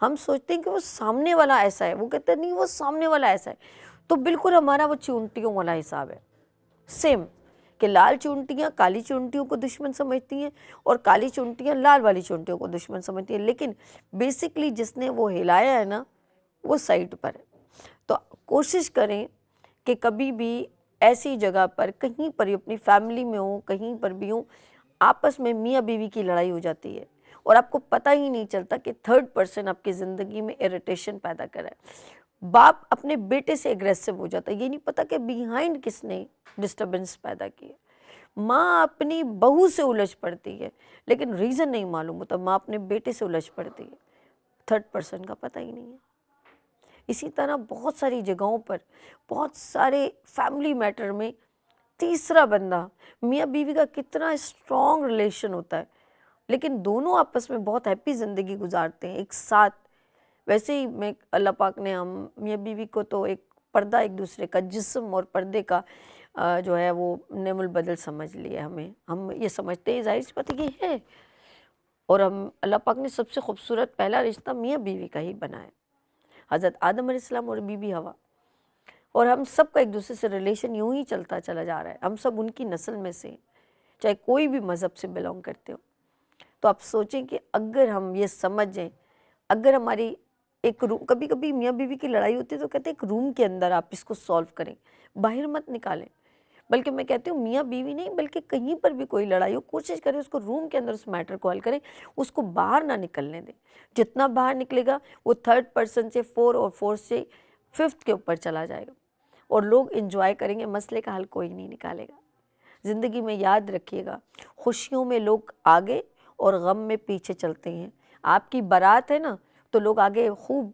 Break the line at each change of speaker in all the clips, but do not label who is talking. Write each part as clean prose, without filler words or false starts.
ہم سوچتے ہیں کہ وہ سامنے والا ایسا ہے، وہ کہتے ہیں نہیں وہ سامنے والا ایسا ہے. تو بالکل ہمارا وہ چونٹیوں والا حساب ہے، سیم کہ لال چونٹیاں کالی چونٹیوں کو دشمن سمجھتی ہیں اور کالی چونٹیاں لال والی چونٹیوں کو دشمن سمجھتی ہیں، لیکن بیسکلی جس نے وہ ہلایا ہے نا وہ سائٹ پر ہے. تو کوشش کریں کہ کبھی بھی ایسی جگہ پر کہیں پر اپنی فیملی میں ہوں، کہیں پر بھی ہوں، آپس میں میاں بیوی کی لڑائی ہو جاتی ہے اور آپ کو پتہ ہی نہیں چلتا کہ تھرڈ پرسن آپ کی زندگی میں اریٹیشن پیدا کر رہا ہے. باپ اپنے بیٹے سے اگریسو ہو جاتا ہے، یہ نہیں پتا کہ بیہائنڈ کس نے ڈسٹربنس پیدا کی ہے. ماں اپنی بہو سے الجھ پڑتی ہے لیکن ریزن نہیں معلوم ہوتا، ماں اپنے بیٹے سے الجھ پڑتی ہے، تھرڈ پرسن کا پتہ ہی نہیں ہے. اسی طرح بہت ساری جگہوں پر بہت سارے فیملی میٹر میں تیسرا بندہ، میاں بیوی کا کتنا اسٹرانگ ریلیشن ہوتا ہے لیکن دونوں آپس میں بہت ہیپی زندگی گزارتے ہیں ایک ساتھ. ویسے ہی میں اللہ پاک نے ہم میاں بیوی کو تو ایک پردہ ایک دوسرے کا، جسم اور پردے کا جو ہے وہ نعم البدل سمجھ لیا. ہم یہ سمجھتے ہیں ظاہر سی بات ہے یہ ہے، اور ہم اللہ پاک نے سب سے خوبصورت پہلا رشتہ میاں بیوی کا ہی بنایا، حضرت آدم علیہ السلام اور بی بی ہوا، اور ہم سب کا ایک دوسرے سے ریلیشن یوں ہی چلتا چلا جا رہا ہے. ہم سب ان کی نسل میں سے ہیں، چاہے کوئی بھی مذہب سے بلونگ کرتے ہو. تو آپ سوچیں کہ اگر ہم یہ سمجھیں، اگر ہماری ایک روم، کبھی کبھی میاں بیوی کی لڑائی ہوتی ہے تو کہتے ہیں ایک روم کے اندر آپ اس کو سولو کریں، باہر مت نکالیں. بلکہ میں کہتی ہوں میاں بیوی نہیں بلکہ کہیں پر بھی کوئی لڑائی ہو، کوشش کریں اس کو روم کے اندر اس میٹر کو حل کریں، اس کو باہر نہ نکلنے دیں. جتنا باہر نکلے گا وہ تھرڈ پرسن سے 4 اور 4 سے 5 کے اوپر چلا جائے گا اور لوگ انجوائے کریں گے، مسئلے کا حل کوئی نہیں نکالے گا. زندگی میں یاد رکھیے گا، خوشیوں میں لوگ آگے اور غم میں پیچھے چلتے ہیں. آپ کی بارات ہے نا تو لوگ آگے خوب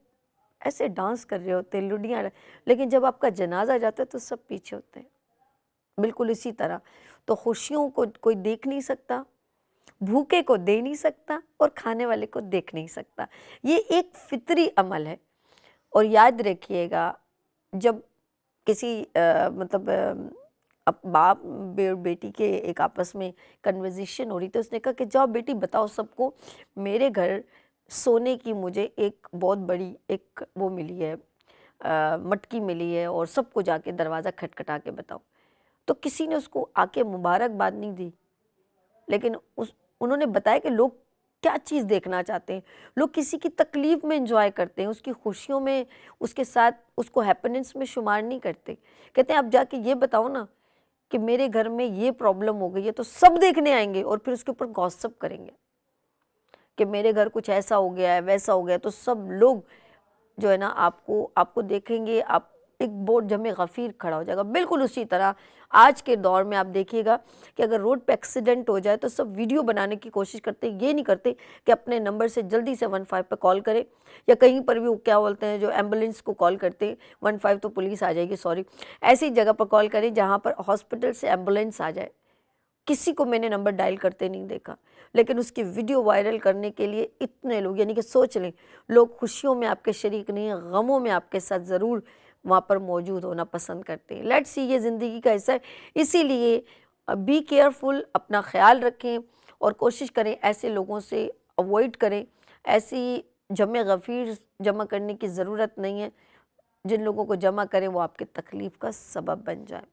ایسے ڈانس کر رہے ہوتے ہیں، لڈیاں، لیکن جب آپ کا جنازہ جاتا ہے تو سب پیچھے ہوتے ہیں. بالکل اسی طرح تو خوشیوں کو کوئی دیکھ نہیں سکتا، بھوکے کو دے نہیں سکتا اور کھانے والے کو دیکھ نہیں سکتا. یہ ایک فطری عمل ہے. اور یاد رکھیے گا جب کسی مطلب باپ بیٹی کے ایک آپس میں کنورزیشن ہو رہی تھی، اس نے کہا کہ جاؤ بیٹی بتاؤ سب کو، میرے گھر سونے کی مجھے ایک بہت بڑی ایک وہ ملی ہے، مٹکی ملی ہے، اور سب کو جا کے دروازہ کھٹکھٹا کے بتاؤ. تو کسی نے اس کو آ کے مبارکباد نہیں دی، لیکن انہوں نے بتایا کہ لوگ کیا چیز دیکھنا چاہتے ہیں. لوگ کسی کی تکلیف میں انجوائے کرتے ہیں، اس کی خوشیوں میں، اس کے ساتھ اس کو ہیپینس میں شمار نہیں کرتے. کہتے ہیں اب جا کے یہ بتاؤ نا کہ میرے گھر میں یہ پرابلم ہو گئی ہے، تو سب دیکھنے آئیں گے اور پھر اس کے اوپر گوسپ کریں گے کہ میرے گھر کچھ ایسا ہو گیا ہے ویسا ہو گیا. تو سب لوگ جو ہے نا آپ کو دیکھیں گے، آپ ایک بورڈ جمع غفیر کھڑا ہو جائے گا. بالکل اسی طرح آج کے دور میں آپ دیکھیے گا کہ اگر روڈ پہ ایکسیڈنٹ ہو جائے تو سب ویڈیو بنانے کی کوشش کرتے ہیں، یہ نہیں کرتے کہ اپنے نمبر سے جلدی سے 15 پہ کال کریں، یا کہیں پر بھی وہ کیا بولتے ہیں جو ایمبولینس کو کال کرتے ہیں 15 تو پولیس آ جائے گی، سوری، ایسی جگہ پر کال کریں جہاں پر ہاسپٹل سے ایمبولینس آ جائے. کسی کو میں نے نمبر ڈائل کرتے نہیں دیکھا، لیکن اس کی ویڈیو وائرل کرنے کے لیے اتنے لوگ، یعنی کہ سوچ لیں لوگ خوشیوں میں آپ کے شریک نہیں ہیں، غموں میں آپ کے ساتھ ضرور وہاں پر موجود ہونا پسند کرتے ہیں. لیٹس سی، یہ زندگی کا حصہ ہے. اسی لیے بی کیئرفل، اپنا خیال رکھیں اور کوشش کریں ایسے لوگوں سے اوائڈ کریں. ایسی جمع غفیر جمع کرنے کی ضرورت نہیں ہے. جن لوگوں کو جمع کریں وہ آپ کی تکلیف کا سبب بن جائے.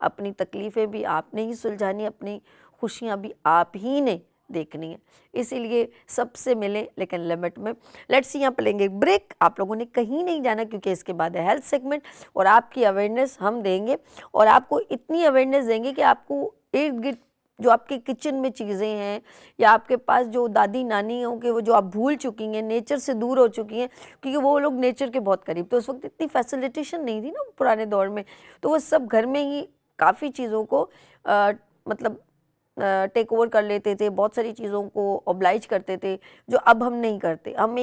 اپنی تکلیفیں بھی آپ نے ہی سلجھانی، اپنی خوشیاں بھی آپ ہی نے دیکھنی ہے. اسی لیے سب سے ملیں لیکن لمٹ میں. لیٹس یہاں پہ لیں گے ایک بریک. آپ لوگوں نے کہیں نہیں جانا کیونکہ اس کے بعد ہے ہیلتھ سیگمنٹ، اور آپ کی اویئرنیس ہم دیں گے، اور آپ کو اتنی اویئرنیس دیں گے کہ آپ کو ارد گرد جو آپ کے کچن میں چیزیں ہیں یا آپ کے پاس جو دادی نانی ہوں کہ وہ جو آپ بھول چکی ہیں، نیچر سے دور ہو چکی ہیں، کیونکہ وہ لوگ نیچر کے بہت قریب. تو اس وقت اتنی فیسیلیٹیشن نہیں تھی نا پرانے دور میں، تو وہ سب گھر میں ہی کافی چیزوں کو مطلب ٹیک اوور کر لیتے تھے، بہت ساری چیزوں کو اوبلائج کرتے تھے جو اب ہم نہیں کرتے. ہم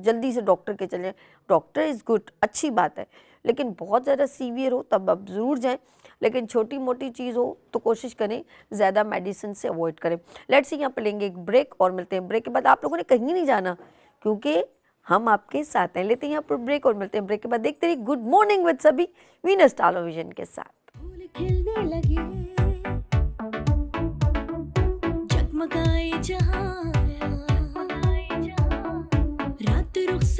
جلدی سے ڈاکٹر کے چلے جائیں. ڈاکٹر از گڈ، اچھی بات ہے، لیکن بہت زیادہ سیویئر ہو تب اب ضرور جائیں، لیکن چھوٹی موٹی چیز ہو تو کوشش کریں زیادہ میڈیسن سے اوائڈ کریں. لیٹس یہاں پہ لیں گے ایک بریک اور ملتے ہیں بریک کے بعد. آپ لوگوں نے کہیں نہیں جانا کیونکہ ہم آپ کے ساتھ ہیں. لیتے ہیں یہاں پر بریک اور ملتے ہیں بریک کے بعد. دیکھتے رہیے گڈ مارننگ وتھ سبھی، وینس ٹیلی ویژن کے ساتھ.
پھول کھلنے لگے، جگمگائے جہاں، رات رخصت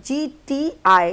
GTI,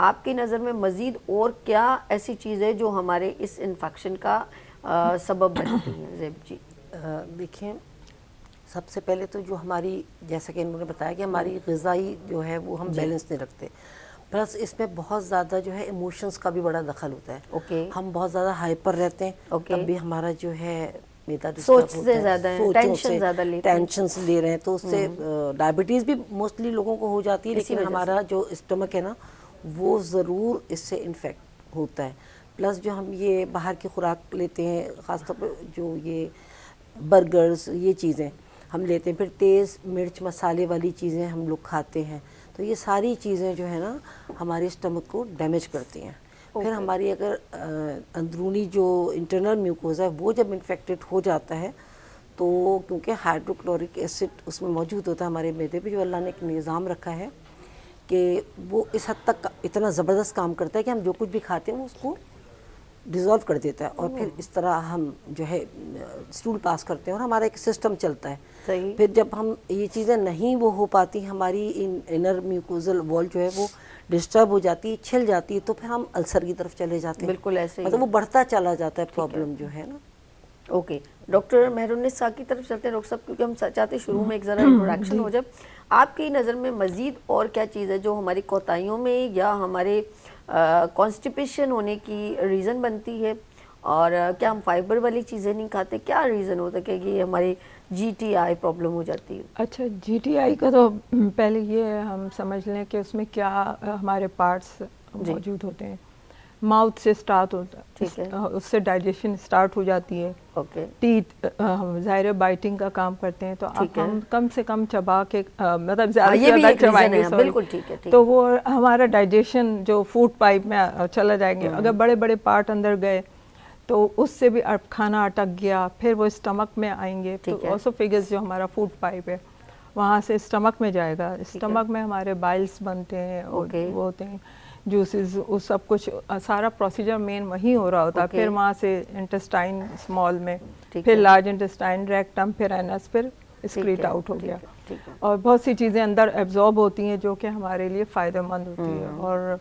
آپ کی نظر میں مزید اور کیا ایسی چیز ہے جو ہمارے اس انفیکشن کا سبب بنتی ہیں؟ زیب جی
دیکھیں، سب سے پہلے تو جو ہماری، جیسا کہ انہوں نے بتایا کہ ہماری غذائی جو ہے وہ ہم بیلنس نہیں رکھتے، پلس اس میں بہت زیادہ جو ہے ایموشنز کا بھی بڑا دخل ہوتا ہے.
اوکے،
ہم بہت زیادہ ہائپر رہتے ہیں،
اوکے،
تب بھی ہمارا جو ہے میدا
سوچ سے زیادہ ہیں، ٹینشن زیادہ لیتے ہیں،
ٹینشنز لے رہے ہیں، تو اس سے ڈائبٹیز بھی موسٹلی لوگوں کو ہو جاتی ہے، لیکن ہمارا جو اسٹمک ہے نا وہ ضرور اس سے انفیکٹ ہوتا ہے. پلس جو ہم یہ باہر کی خوراک لیتے ہیں، خاص طور پہ جو یہ برگرز یہ چیزیں ہم لیتے ہیں، پھر تیز مرچ مسالے والی چیزیں ہم لوگ کھاتے ہیں، تو یہ ساری چیزیں جو ہے نا ہمارے اسٹمک کو ڈیمیج کرتی ہیں. پھر ہماری اگر اندرونی جو انٹرنل میوکوزا ہے وہ جب انفیکٹڈ ہو جاتا ہے تو کیونکہ ہائیڈروکلورک ایسڈ اس میں موجود ہوتا ہے ہمارے معدے پہ، جو اللہ نے ایک نظام رکھا ہے کہ وہ اس حد تک اتنا زبردست کام کرتا ہے کہ ہم جو کچھ بھی کھاتے ہیں وہ اس کو ڈیزولو کر دیتا ہے، اور پھر اس طرح ہم جو ہے اسٹول پاس کرتے ہیں اور ہمارا ایک سسٹم چلتا ہے.
صحیح.
پھر جب ہم یہ چیزیں نہیں وہ ہو پاتی، ہماری انر میوکوزل وال جو ہے وہ ڈسٹرب ہو جاتی ہے، چھل جاتی ہے، تو پھر ہم السر کی طرف چلے جاتے ہیں.
بالکل ایسے ہی،
مطلب وہ بڑھتا چلا جاتا ہے پرابلم جو ہے نا.
اوکے، ڈاکٹر مہرالنساء کی طرف چلتے ہیں ڈاکٹر صاحب، کیونکہ ہم چاہتے ہیں شروع میں ایک ذرا انٹروڈکشن ہو جائے. آپ کی نظر میں مزید اور کیا چیز ہے جو ہماری کوتاہیوں میں یا ہمارے کانسٹیپیشن ہونے کی ریزن بنتی ہے، اور کیا ہم فائبر والی چیزیں نہیں کھاتے؟ کیا ریزن ہوتا ہے کہ یہ ہماری جی ٹی آئی پرابلم ہو جاتی ہے؟
اچھا، جی ٹی آئی کا تو پہلے یہ ہم سمجھ لیں کہ اس میں کیا ہمارے پارٹس موجود ہوتے ہیں. ماؤتھ سے سٹارٹ ہوتا ہے،
ٹھیک ہے،
اس سے ڈائجیشن سٹارٹ ہو جاتی ہے.
اوکے،
ٹیتھ ہم ظاہر بائٹنگ کا کام کرتے ہیں، تو اب ہم کم سے کم چبا کے مطلب زیادہ سے زیادہ چبائیں گے،
بالکل ٹھیک ہے،
تو وہ ہمارا ڈائجیشن جو فوڈ پائپ میں چلا جائیں گے. اگر بڑے بڑے پارٹ اندر گئے تو اس سے بھی کھانا اٹک گیا، پھر وہ اسٹمک میں آئیں گے. تو اوسوفیگس جو ہمارا فوڈ پائپ ہے وہاں سے اسٹمک میں جائے گا. اسٹمک میں ہمارے بائلس بنتے ہیں اور وہ ہوتے ہیں جوسز، وہ سب کچھ سارا پروسیجر مین وہیں ہو رہا ہوتا ہے. پھر وہاں سے انٹسٹائن اسمال میں، پھر لارج انٹسٹائن، ریکٹم، پھر اینس، پھر اسکریٹ آؤٹ ہو گیا. اور بہت سی چیزیں اندر ایبزارب ہوتی ہیں جو کہ ہمارے لیے فائدہ مند ہوتی ہے، اور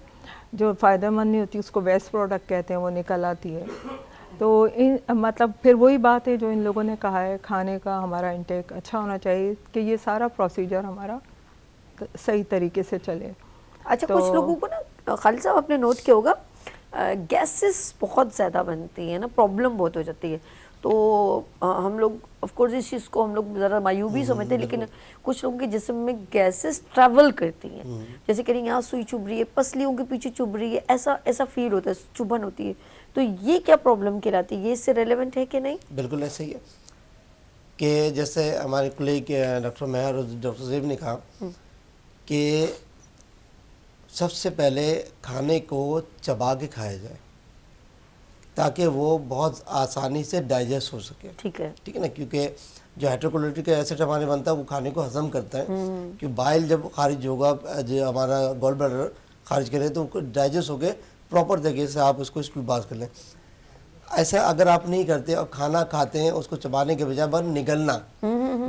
جو فائدہ مند نہیں ہوتی اس کو ویسٹ پروڈکٹ کہتے ہیں، وہ نکل آتی ہے. تو مطلب پھر وہی بات ہے جو ان لوگوں نے کہا ہے، کھانے کا ہمارا انٹیک اچھا ہونا چاہیے کہ یہ سارا پروسیجر ہمارا صحیح طریقے سے چلے.
اچھا، کچھ لوگوں کو نا خالد صاحب آپ نے نوٹ کیا ہوگا گیسز بہت زیادہ بنتی ہیں نا، پرابلم بہت ہو جاتی ہے. تو ہم لوگ آف کورس اس چیز کو ہم لوگ ذرا مایوبی سمجھتے ہیں، لیکن کچھ لوگوں کے جسم میں گیسز ٹریول کرتی ہیں، جیسے کہ یہاں سوئی چبھ رہی ہے، پسلیوں کے پیچھے چبھ رہی ہے، ایسا فیل ہوتا ہے، چبھن ہوتی ہے. تو یہ کیا پرابلم کہلاتی ہے؟ یہ اس سے ریلیونٹ ہے کہ نہیں؟
بالکل ایسے ہی ہے کہ جیسے ہمارے کلیگ ڈاکٹر مہر اور ڈاکٹر زیب نے کہا کہ سب سے پہلے کھانے کو چبا کے کھایا جائے تاکہ وہ بہت آسانی سے ڈائجسٹ ہو سکے.
ٹھیک ہے
نا، کیونکہ جو ہائیڈروکلورک ایسڈ ہمارے بنتا ہے وہ کھانے کو ہضم کرتا ہے، کہ بائل جب خارج ہوگا، جو ہمارا گال بلیڈر خارج کرے تو ڈائجسٹ ہو کے پراپر طریقے سے آپ اس کو اسٹول پاس کر لیں. ایسا اگر آپ نہیں کرتے اور کھانا کھاتے ہیں اس کو چبانے کے بجائے بس نگلنا،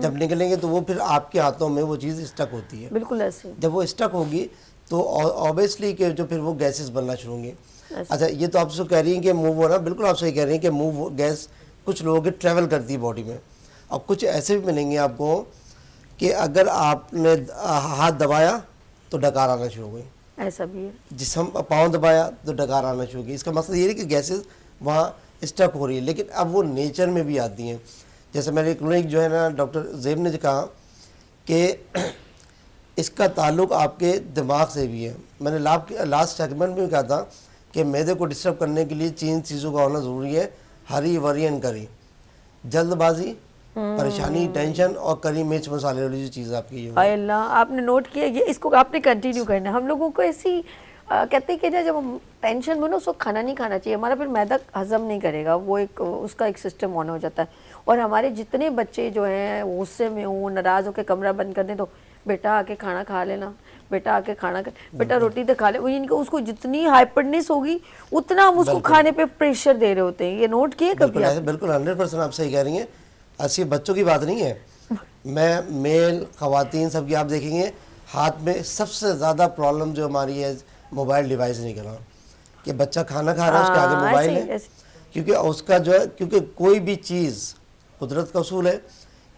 جب نگلیں گے تو وہ پھر آپ کے ہاتھوں میں وہ چیز اسٹک ہوتی ہے.
بالکل ایسے
جب وہ اسٹک ہوگی تو اوبیسلی کہ جو پھر وہ گیسز بننا شروع ہوں گی. اچھا، یہ تو آپ سے کہہ رہی ہیں کہ موو ہو رہا، بالکل آپ صحیح کہہ رہی ہیں کہ موو گیس کچھ لوگوں کے ٹریول کرتی ہے باڈی میں، اور کچھ ایسے بھی ملیں گے آپ کو کہ اگر آپ نے ہاتھ دبایا تو ڈکار آنا شروع ہو گئی،
ایسا بھی ہے،
جسم پاؤں دبایا تو ڈکار آنا شروع ہو گئی. اس کا مقصد یہ ہے کہ گیسز وہاں اسٹک ہو رہی ہے، لیکن اب وہ نیچر میں بھی آتی ہیں. جیسے میرے کلینک جو ہے نا ڈاکٹر زیب نے کہا کہ اس کا تعلق آپ کے دماغ سے بھی ہے. میں نے لاسٹ سیگمنٹ میں بھی کہا تھا کہ معدے کو ڈسٹرب کرنے کے لیے 3 چیزوں کا ہونا ضروری ہے: ہری، وری اینڈ کری. جلد بازی، پریشانی، ٹینشن، اور کری مرچ مسالے والی جو چیز آپ کی یہ
اے اللہ آپ نے نوٹ کیا، یہ اس کو آپ نے کنٹینیو کرنا ہے. ہم لوگوں کو ایسی کہتے ہیں کہ جب ہم ٹینشن میں نا اس وقت کھانا نہیں کھانا چاہیے، ہمارا پھر معدہ ہضم نہیں کرے گا، وہ ایک اس کا ایک سسٹم آن ہو جاتا ہے. اور ہمارے جتنے بچے جو ہیں غصے میں ہوں، ناراض ہو کے کمرہ بند کر دیں تو بیٹا آ کے کھانا کھا لینا، بیٹا آ کے کھانا بیٹا روٹی تو کھا لے، وہ ان کو اس کو جتنی ہائپرنس ہوگی اتنا ہم اس کو کھانے پہ پریشر دے رہے ہوتے ہیں. یہ نوٹ کیے کبھی؟
بالکل 100% آپ صحیح کہہ رہی ہیں. ایسی بچوں کی بات نہیں ہے، میں میل خواتین سب کی آپ دیکھیں گے ہاتھ میں سب سے زیادہ پرابلم جو ہماری ہے موبائل ڈیوائس نہیں کرنا کہ بچہ کھانا کھا رہا ہے اس کے آگے موبائل ہے, کیونکہ اس کا جو ہے, کیونکہ کوئی بھی چیز قدرت کا اصول ہے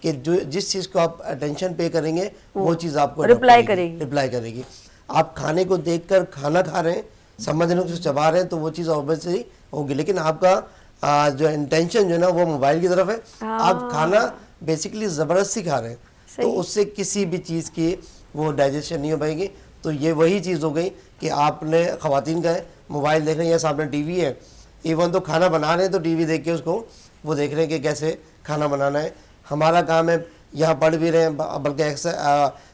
کہ جو جس چیز کو آپ اٹینشن پے کریں گے وہ چیز آپ کو رپلائی کرے گی. آپ کھانے کو دیکھ کر کھانا کھا رہے ہیں, سمجھنے کو چبا رہے ہیں تو وہ چیز اوبیسلی ہوگی, لیکن آپ کا جو انٹینشن جو ہے نا وہ موبائل کی طرف ہے. آپ کھانا بیسیکلی زبردستی کھا رہے ہیں تو اس سے کسی بھی چیز کی وہ ڈائجیشن نہیں ہو پائے گی. تو یہ وہی چیز ہو گئی کہ آپ نے خواتین کا ہے موبائل دیکھ رہے ہیں یا سامنے ٹی وی ہے, ایون تو کھانا بنا رہے ہیں تو ٹی وی دیکھ کے اس کو وہ دیکھ رہے ہیں کہ کیسے کھانا بنانا ہے. ہمارا کام ہے یہاں پڑھ بھی رہے ہیں, بلکہ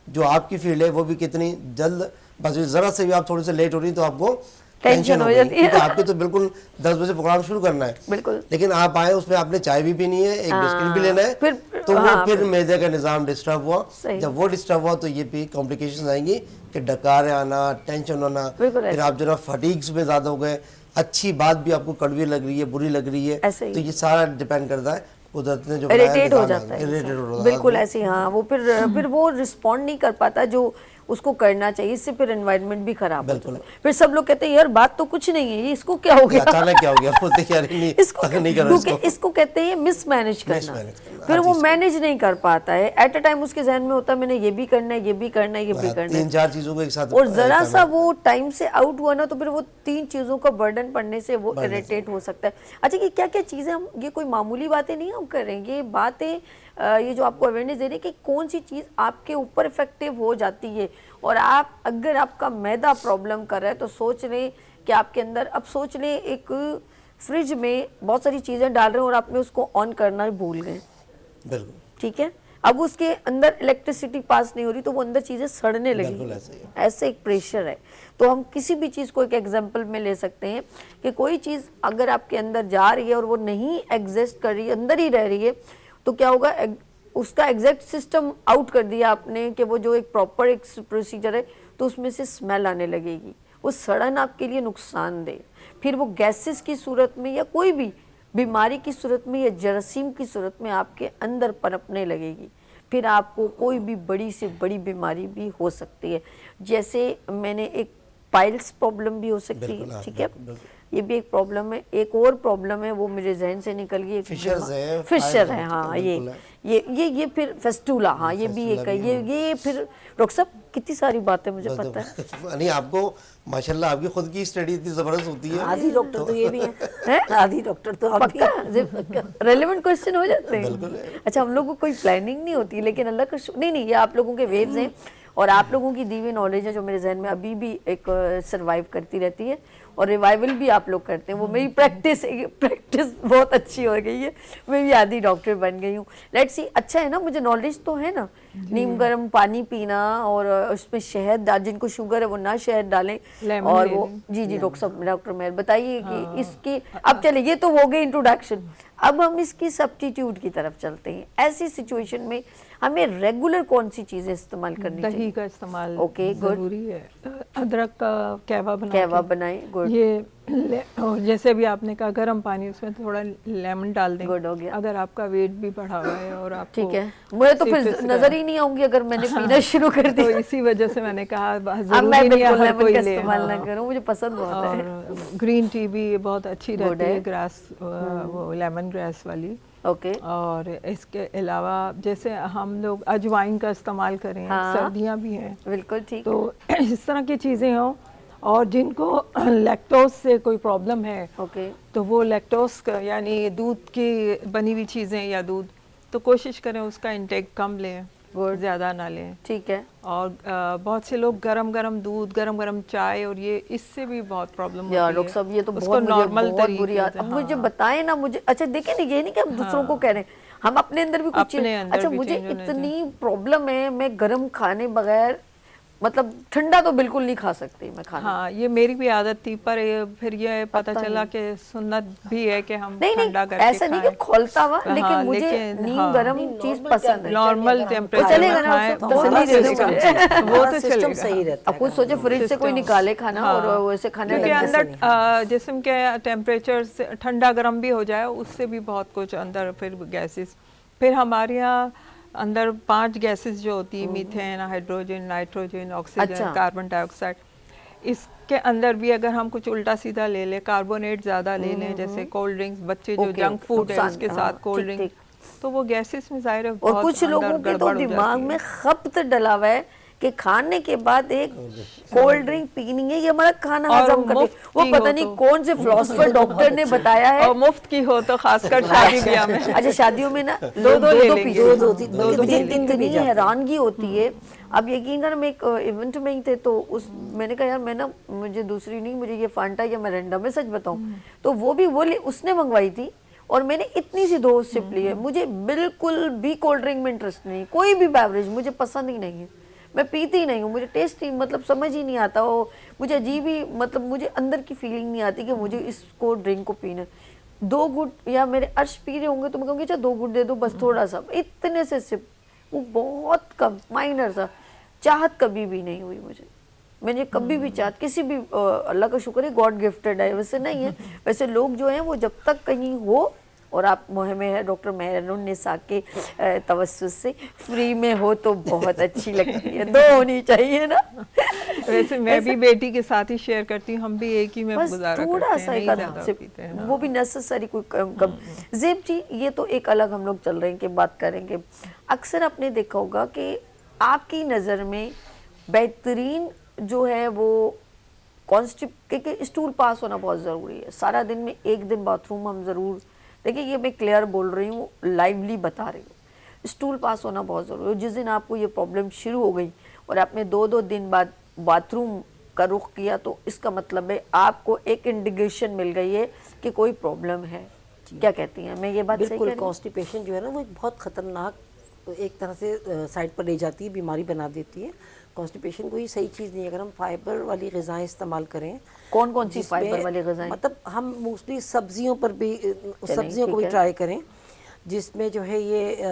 جو آپ کی فیلڈ ہے وہ بھی کتنی جلد, بس ذرا سے بھی آپ تھوڑی سے لیٹ ہو رہی تو آپ کو ٹینشن ہو جاتی ہے, آپ کے تو بالکل 10 بجے پروگرام شروع کرنا ہے بالکل, لیکن آپ آئے اس میں آپ نے چائے بھی پینی ہے, ایک بسکٹ بھی لینا ہے, تو وہ پھر معدے کا نظام ڈسٹرب ہوا. جب وہ ڈسٹرب ہوا تو یہ بھی کمپلیکیشنز آئیں گی کہ ڈکاریں آنا, ٹینشن ہونا, پھر آپ جو نا فٹیگز میں زیادہ ہو گئے, اچھی بات بھی آپ کو کڑوی لگ رہی ہے, بری لگ رہی ہے, تو یہ سارا ڈیپینڈ کرتا ہے قدرت نے جو
اریٹیٹ ہو جاتا ہے بالکل ایسے. ہاں وہ پھر وہ رسپونڈ نہیں کر پاتا جو اس کو کرنا چاہیے, اس سے پھر انوائرمنٹ بھی خراب ہو جاتا ہے. پھر سب لوگ کہتے ہیں یار بات تو کچھ نہیں ہے, یہ اس کو کیا ہو گیا,
اچانک کیا ہو گیا, بولتے کہ
کیونکہ اس کو کہتے ہیں مس مینج کرنا, پھر وہ مینج نہیں کر پاتا ہے. ایٹ اے ٹائم اس کے ذہن میں ہوتا ہے میں نے یہ بھی کرنا ہے, یہ بھی کرنا ہے, یہ بھی کرنا ہے,
3-4 چیزوں کو ایک ساتھ,
اور ذرا سا وہ ٹائم سے آؤٹ ہوا نا تو پھر وہ 3 چیزوں کا برڈن پڑنے سے وہ اریٹیٹ ہو سکتا ہے. اچھا یہ کیا کیا چیزیں ہم, یہ کوئی معمولی باتیں نہیں ہم کر رہے ہیں, یہ باتیں یہ جو آپ کو اویئرنیس دے رہے ہیں کہ کون سی چیز آپ کے اوپر افیکٹو ہو جاتی ہے. اور آپ اگر آپ کا میدا پرابلم کر رہا ہے تو سوچ لیں کہ آپ کے اندر, اب سوچ لیں ایک فریج میں بہت ساری چیزیں ڈال رہے ہیں اور آپ نے اس کو آن کرنا بھول گئے,
بالکل
ٹھیک ہے, اب اس کے اندر الیکٹریسٹی پاس نہیں ہو رہی تو وہ اندر چیزیں سڑنے لگی, ایسے ایک پریشر ہے. تو ہم کسی بھی چیز کو ایک ایگزامپل میں لے سکتے ہیں کہ کوئی چیز اگر آپ کے اندر جا رہی ہے اور وہ نہیں ایگزسٹ کر رہی ہے, اندر ہی رہ رہی ہے, تو کیا ہوگا, اس کا ایگزیکٹ سسٹم آؤٹ کر دیا آپ نے کہ وہ جو ایک پراپر ایک پروسیجر ہے تو اس میں سے اسمیل آنے لگے گی, وہ سڑن آپ کے لیے نقصان دہ. پھر وہ گیسز کی صورت میں یا کوئی بھی بیماری کی صورت میں یا جراثیم کی صورت میں آپ کے اندر پنپنے لگے گی, پھر آپ کو کوئی بھی بڑی سے بڑی بیماری بھی ہو سکتی ہے. جیسے میں نے ایک پائلس پرابلم بھی ہو سکتی ہے, ٹھیک ہے, یہ بھی ایک پرابلم ہے. ایک اور پرابلم ہے وہ میرے ذہن سے نکل گئی, فشر ہے, ہاں یہ پھر فیسٹولا, ہاں یہ بھی ایک ہے. یہ پھر ڈاکٹر صاحب کتنی ساری باتیں مجھے پتہ ہے.
نہیں آپ کو ماشاءاللہ آپ کی خود کی اسٹڈی اتنی زبردست ہوتی ہے,
آدھی ڈاکٹر تو یہ بھی ہے, آدھی ڈاکٹر تو آپ بھی
ریلیونٹ کوسچن ہو جاتے ہیں. اچھا ہم لوگوں کو کوئی پلاننگ نہیں ہوتی, لیکن اللہ کا نہیں, یہ آپ لوگوں کے ویوز ہیں اور آپ لوگوں کی دی ہوئی نالج ہے جو میرے ذہن میں ابھی بھی ایک سروائیو کرتی رہتی ہے, اور ریوائول بھی آپ لوگ کرتے ہیں. وہ میری پریکٹس بہت اچھی ہو گئی ہے, میں بھی آدھی ڈاکٹر بن گئی ہوں. لیٹس سی, اچھا ہے نا, مجھے نالج تو ہے نا. نیم گرم پانی پینا اور اس میں شہد, جن کو شوگر ہے وہ نہ شہد ڈالیں, اور وہ جی ڈاکٹر صاحب, ڈاکٹر مہر بتائیے کہ اس کی, اب چلے یہ تو ہو گئی انٹروڈکشن, اب ہم اس کی سبسٹیٹیوٹ کی طرف چلتے ہیں. ایسی سچویشن میں ہمیں ریگولر کون سی چیزیں استعمال کرنی چاہیے؟
دہی کا استعمال ضروری ہے, ادرک کا کہوا
بنائیں,
یہ جیسے بھی آپ نے کہا گرم پانی, اس میں تھوڑا لیمن ڈال دیں.
گڈ ہو گیا.
اگر آپ کا ویٹ بھی بڑھا ہوا ہے اور آپ
ٹھیک ہے, مجھے تو پھر نظر ہی نہیں آؤں گی اگر میں نے پینا شروع کر دیا,
تو اسی وجہ سے میں نے کہا
اب میں بالکل لیمن کا استعمال نہ کروں, مجھے پسند بہت ہے.
اور گرین ٹی بھی بہت اچھی رہتی ہے, گراس, وہ لیمن گراس والی.
اوکے.
اور اس کے علاوہ جیسے ہم لوگ اجوائن کا استعمال کریں, سردیاں بھی ہیں,
بالکل ٹھیک,
تو اس طرح کی چیزیں ہوں. اور جن کو لیکٹوز سے کوئی پرابلم ہے, تو وہ لیکٹوز کا یعنی دودھ کی بنی ہوئی چیزیں یا دودھ, تو کوشش کریں اس کا انٹیک کم لیں, زیادہ نہ لیں,
ٹھیک ہے. اور
بہت سے لوگ گرم گرم دودھ, گرم گرم چائے, اور یہ اس سے بھی بہت پرابلم ہوتی ہے.
ڈاکٹر صاحب یہ تو بہت نارمل بری عادت ہے, مجھے بتائیں نا. مجھے اچھا دیکھیں نا, یہ نہیں کہ ہم دوسروں کو کہہ رہے ہیں, ہم اپنے اندر بھی کچھ, اچھا مجھے اتنی پرابلم ہے, میں گرم کھانے بغیر, مطلب ٹھنڈا تو بالکل نہیں کھا سکتی میں کھانا.
ہاں یہ میری بھی عادت تھی, پر پھر یہ پتہ چلا کہ سنت بھی ہے کہ ہم ٹھنڈا کر کے
ایسا نہیں کہ کھولتا ہوا, لیکن مجھے نیم گرم چیز پسند ہے.
نارمل ٹیمپریچر میں کھائیں,
وہ تو سسٹم صحیح رہتا ہے.
اب کچھ سوچے فریج سے کوئی نکالے کھانا اور ویسے کھانا,
کیونکہ اندر جسم کے ٹیمپریچر سے ٹھنڈا گرم بھی ہو جائے, اس سے بھی بہت کچھ اندر پھر گیسز, پھر ہمارے یہاں اندر 5 گیسز جو ہوتی ہیں, methane, hydrogen, nitrogen, oxygen, carbon dioxide, اس کے اندر بھی اگر ہم کچھ الٹا سیدھا لے لیں, کاربونیٹ زیادہ لے لیں, جیسے کولڈ ڈرنکس, بچے جو جنک فوڈ ہے اس کے ساتھ کولڈ ڈرنک, تو وہ گیسز میں ظاہر ہے
اور
بہت
کچھ لوگوں
اندر
کے تو
گڑبڑ ہو
دماغ
جاتی ہے.
میں خبط ڈلا ہوا ہے کہ کھانے کے بعد ایک کولڈ ڈرنک پینی ہے, یہ ہمارا کھانا
اور
ہضم کرتی
مفت
ہے. وہ
کی
پتہ
ہو
نہیں
تو.
کون سے فلاسفر ڈاکٹر نے بتایا ہے.
اور مفت کی ہو تو خاص کر شادی بیاہ میں.
اچھا شادیوں میں نا
دو لے لیں گے.
مجھے اتنی حیرانگی ہوتی ہے. اب یقین کر, ہم ایک ایونٹ میں ہی تھے تو میں نے کہا یار میں نا, مجھے دوسری نہیں, مجھے یہ فانٹا یا مرنڈا, میں سچ بتاؤں تو وہ بھی اس نے منگوائی تھی اور میں نے اتنی سی 2 سپ لی ہے. مجھے بالکل بھی کولڈ ڈرنک میں انٹرسٹ نہیں, کوئی بھی بیوریج مجھے پسند ہی نہیں ہے, میں پیتی ہی نہیں ہوں, مجھے ٹیسٹ ہی مطلب سمجھ ہی نہیں آتا, وہ مجھے عجیب ہی مطلب مجھے اندر کی فیلنگ نہیں آتی کہ مجھے اس کو ڈرنک کو پینا ہے. 2 گھٹ یا میرے عرش پی رہے ہوں گے تو میں کہوں گی اچھا 2 گھٹ دے دو بس, تھوڑا سا, اتنے سے سپ, وہ بہت کم مائنر سا. چاہت کبھی بھی نہیں ہوئی مجھے, میں نے کبھی بھی چاہت کسی بھی, اللہ کا شکر ہے گاڈ گفٹڈ ہے, ویسے نہیں ہے. ویسے لوگ جو ہیں وہ جب تک کہیں ہو اور آپ مہم ہے ڈاکٹر مہر النساء کے توسط سے فری میں ہو تو بہت اچھی لگتی ہے, 2 ہونی چاہیے نا.
ویسے میں بھی بیٹی کے ساتھ ہی شیئر کرتی ہوں, ہم بھی ایک ہی میں
بس
گزارا
تھوڑا
کرتے
سا
ہیں,
ایک
نہیں زیادہ پیتے ہیں.
وہ بھی نیسسری کوئی کم. زیب جی یہ تو ایک الگ ہم لوگ چل رہے ہیں کہ بات کریں گے. اکثر آپ نے دیکھا ہوگا کہ آپ کی نظر میں بہترین جو ہے وہ کیونکہ اسٹول پاس ہونا بہت ضروری ہے. سارا دن میں 1 دن باتھ روم ہم ضرور, دیکھیں یہ میں کلیئر بول رہی ہوں, لائیولی بتا رہی ہوں, اسٹول پاس ہونا بہت ضروری ہے. جس دن آپ کو یہ پرابلم شروع ہو گئی اور آپ نے 2 دن بعد باتھ روم کا رخ کیا تو اس کا مطلب ہے آپ کو ایک انڈیکیشن مل گئی ہے کہ کوئی پرابلم ہے. کیا کہتی ہیں, میں یہ بات صحیح کہہ رہی ہوں؟
بالکل. کانسٹیپیشن جو ہے نا وہ ایک بہت خطرناک ایک طرح سے سائڈ پر لے جاتی ہے, بیماری بنا دیتی ہے. کانسٹیپیشن کوئی صحیح چیز نہیں ہے. اگر ہم فائبر والی غذائیں استعمال کریں,
کون سی فائبر والی غذائیں؟
مطلب ہم موسٹلی سبزیوں پر بھی, سبزیوں کو بھی ٹرائی کریں جس میں جو ہے یہ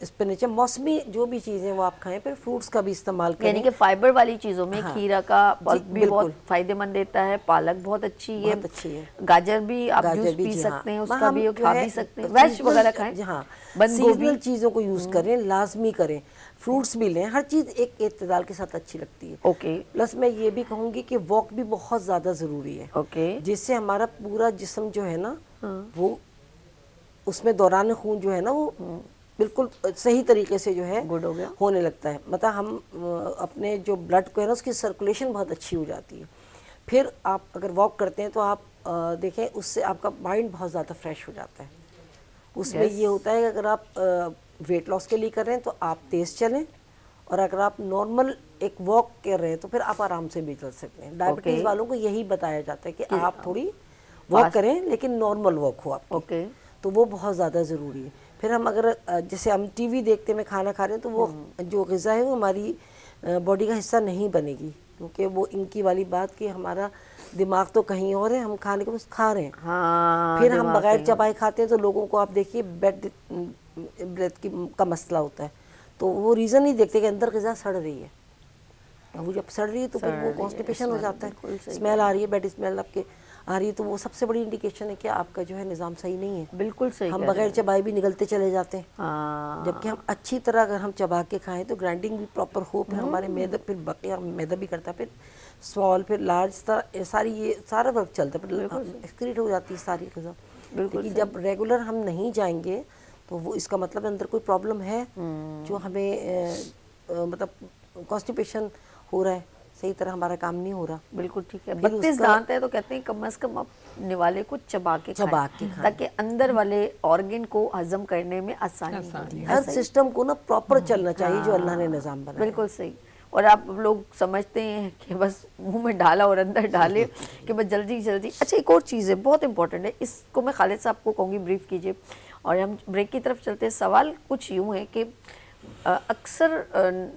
اسپینچ, موسمی جو بھی چیزیں وہ آپ کھائیں. پھر فروٹس کا بھی استعمال کریں,
یعنی کہ فائبر والی چیزوں میں کھیرا کا پلپ بھی بہت فائدہ مند دیتا ہے, پالک بہت اچھی ہے, گاجر بھی آپ جوس پی سکتے ہیں, اس کا بھی کھا بھی سکتے ہیں, ویج وغیرہ کھائیں.
ہاں,
بند گوبھی,
سیزنل چیزوں کو یوز کریں, لازمی کریں. فروٹس بھی لیں, ہر چیز ایک اعتدال کے ساتھ اچھی لگتی ہے.
اوکے.
پلس میں یہ بھی کہوں گی کہ واک بھی بہت زیادہ ضروری ہے.
اوکے.
جس سے ہمارا پورا جسم جو ہے نا وہ اس میں دوران خون جو ہے نا وہ بالکل صحیح طریقے سے جو ہے ہونے لگتا ہے. مطلب ہم اپنے جو بلڈ کو ہے نا اس کی سرکولیشن بہت اچھی ہو جاتی ہے. پھر آپ اگر واک کرتے ہیں تو آپ دیکھیں اس سے آپ کا مائنڈ بہت زیادہ فریش ہو جاتا ہے. اس میں یہ ہوتا ہے کہ اگر آپ ویٹ لاس کے لیے کر رہے ہیں تو آپ تیز چلیں, اور اگر آپ نارمل ایک واک کر رہے ہیں تو پھر آپ آرام سے بھی چل سکتے ہیں. ڈائبٹیز والوں کو یہی بتایا جاتا ہے کہ آپ تھوڑی واک کریں لیکن نارمل واک ہو آپ کی, تو وہ بہت زیادہ ضروری ہے. پھر ہم اگر جیسے ہم ٹی وی دیکھتے میں کھانا کھا رہے ہیں تو وہ جو غذا ہے وہ ہماری باڈی کا حصہ نہیں بنے گی, کیونکہ وہ ان کی والی بات کہ ہمارا دماغ تو کہیں اور ہے, ہم کھانے کو بس کھا رہے ہیں. پھر ہم بغیر چبائے کھاتے ہیں تو لوگوں کو آپ دیکھیے بریتھ کا مسئلہ ہوتا ہے, تو وہ ریزن نہیں دیکھتے کہ اندر غذا سڑ رہی ہے. وہ جب سڑ رہی ہے تو پھر وہ کانسٹیپیشن ہو جاتا ہے, اسمیل آ رہی ہے, بیڈ اسمیل آپ کے آ رہی ہے, تو وہ سب سے بڑی انڈیکیشن ہے کہ آپ کا جو ہے نظام صحیح نہیں ہے.
بالکل صحیح.
ہم بغیر چبائے بھی نگلتے چلے جاتے ہیں, جبکہ ہم اچھی طرح اگر ہم چبا کے کھائیں تو گرائنڈنگ بھی پراپر ہو, پھر ہمارے میدا, پھر بقیہ میدا بھی کرتا ہے, پھر اسمال, پھر لارج, ساری یہ سارا ورک چلتا ہے, پھر ایکسکریٹ ہو جاتی ہے ساری غذا. لیکن جب ریگولر ہم نہیں جائیں گے تو وہ اس کا مطلب اندر کوئی پرابلم ہے جو ہمیں مطلب کانسٹیپیشن ہو رہا ہے, صحیح طرح ہمارا کام نہیں ہو رہا.
بالکل ٹھیک ہے. 32 دانت ہے تو کہتے ہیں کم از کم اپنے والے کو چبا کے کھائیں تاکہ اندر والے آرگن کو ہضم کرنے میں آسانی ہو.
ہر سسٹم کو نا پراپر چلنا چاہیے جو اللہ نے نظام بنایا.
بالکل صحیح. اور آپ لوگ سمجھتے ہیں کہ بس منہ میں ڈالا اور اندر ڈالے کہ بس جلدی جلدی. اچھا ایک اور چیز ہے بہت امپورٹنٹ ہے, اس کو میں خالد صاحب کو کہوں گی بریف کیجئے اور ہم بریک کی طرف چلتے ہیں. سوال کچھ یوں ہے کہ اکثر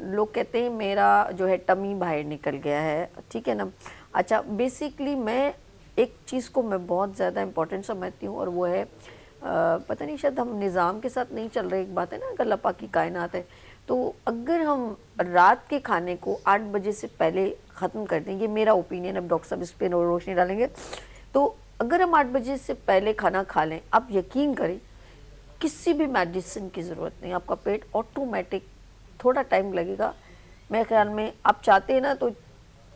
لوگ کہتے ہیں میرا جو ہے ٹمی باہر نکل گیا ہے, ٹھیک ہے نا. اچھا بیسیکلی میں ایک چیز کو میں بہت زیادہ امپورٹنٹ سمجھتی ہوں اور وہ ہے پتہ نہیں شاید ہم نظام کے ساتھ نہیں چل رہے. ایک بات ہے نا اگر اللہ پاک کی کائنات ہے تو اگر ہم رات کے کھانے کو 8 بجے سے پہلے ختم کر دیں, یہ میرا اوپینین, اب ڈاکٹر صاحب اس پہ روشنی ڈالیں گے, تو اگر ہم 8 بجے سے پہلے کھانا کھا لیں, آپ یقین کریں کسی بھی میڈیسن کی ضرورت نہیں, آپ کا پیٹ آٹومیٹک, تھوڑا ٹائم لگے گا میرے خیال میں, آپ چاہتے ہیں نا تو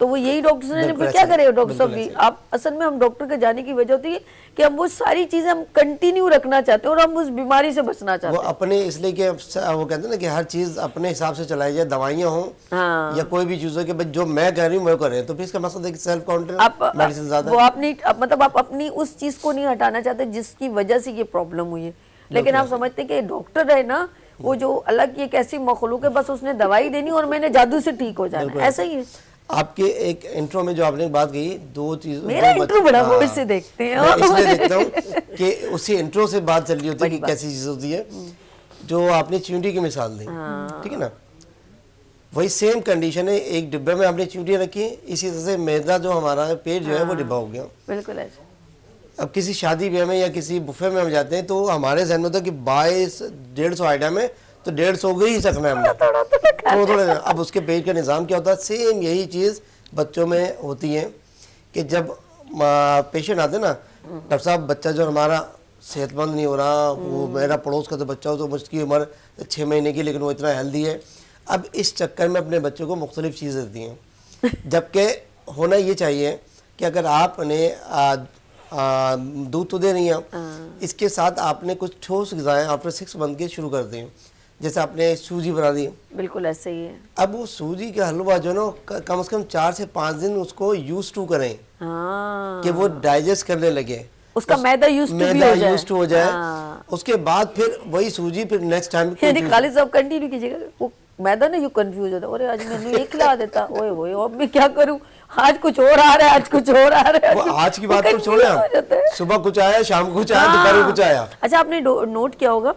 تو وہ یہی ڈاکٹر نے
بالکل
پھر کیا
ایسا
کرے
ہے،
ڈاکٹر صاحب بھی. آپ اصل میں ہم ڈاکٹر کے جانے کی وجہ ہوتی ہے کہ ہم وہ ساری چیزیں ہم کنٹینیو رکھنا چاہتے ہیں اور ہم اس بیماری سے بچنا چاہتے
وہ اپنے اس لیے کہ وہ کہتے ہیں نا کہ ہر چیز اپنے حساب سے چلائی جائے, دوائیاں ہوں یا کوئی بھی چیز ہو کہ جو میں کہہ رہی ہوں وہ کریں, تو پھر اس کا مقصد ہے کہ سیلف کانفیڈنس میڈیسن زیادہ
وہ آپ نہیں, مطلب آپ اپنی اس چیز کو نہیں ہٹانا چاہتے جس کی وجہ سے یہ پرابلم ہوئی ہے, لیکن آپ سمجھتے ہیں کہ ڈاکٹر ہے نا وہ جو الگ ایک ایسی مخلوق ہے, بس اس نے دوائی دینی اور میں نے جادو سے ٹھیک ہو جانا, ایسا ہی ہے.
آپ کے ایک انٹرو میں جو آپ نے بات کہی, دو چیز
میرا انٹرو بڑا غور سے دیکھتے ہیں,
میں اس لیے دیکھتا ہوں کہ اسی انٹرو سے بات چل رہی ہوتی ہے کہ کیسی چیز ہوتی ہے. جو آپ نے چیونٹی کی مثال دی, ٹھیک ہے نا, وہی سیم کنڈیشن ہے, ایک ڈبے میں آپ نے چیونٹیاں رکھی ہیں, اسی طرح سے میدا جو ہمارا پیٹ جو ہے وہ ڈبا ہو گیا.
بالکل ایسا.
اب کسی شادی بیاہ میں یا کسی بفے میں ہم جاتے ہیں تو ہمارے ذہن میں ہوتا ہے کہ 2200 آئٹم ہے تو 150 گئی ہی سکنا ہے ہم نے تھوڑا. اب اس کے پیٹ کا نظام کیا ہوتا ہے, سیم یہی چیز بچوں میں ہوتی ہے کہ جب پیشنٹ آتے ہیں نا, ڈاکٹر صاحب بچہ جو ہمارا صحت مند نہیں ہو رہا, وہ میرا پڑوس کا تو بچہ ہو تو اس کی عمر 6 مہینے کی لیکن وہ اتنا ہیلدی ہے. اب اس چکر میں اپنے بچوں کو مختلف چیزیں دیتی ہیں, جبکہ ہونا یہ چاہیے کہ اگر آپ نے دودھ تو دے رہی ہیں, اس کے ساتھ آپ نے کچھ ٹھوس غذائیں آفٹر 6 منتھ کے شروع کر دیں, جیسے آپ نے سوجی بنا دی.
بالکل ایسے ہی ہے.
اب وہ سوجی کا حلوہ جو نا کم از کم 4 سے 5 دن اس کو یوز ٹو کریں کہ وہ ڈائجسٹ کرنے لگے,
اس کا میدا یوز ٹو
ہو جائے. اس کے بعد پھر وہی سوجی پھر نیکسٹ ٹائم.
یعنی خالد صاحب کنٹینیو کیجیے گا, وہ میدا نا یوں کنفیوز ہوتا ہے, اور آج میں نے یہ کھلا دیتا, اوئے ہوئے اب میں کیا کروں, آج کچھ اور آ رہا ہے, آج کچھ اور آ رہا ہے.
وہ آج کی بات کو چھوڑیں, صبح کچھ آیا, شام کو کچھ آیا, دوپہر کو کچھ آیا.
اچھا آپ نے نوٹ کیا ہوگا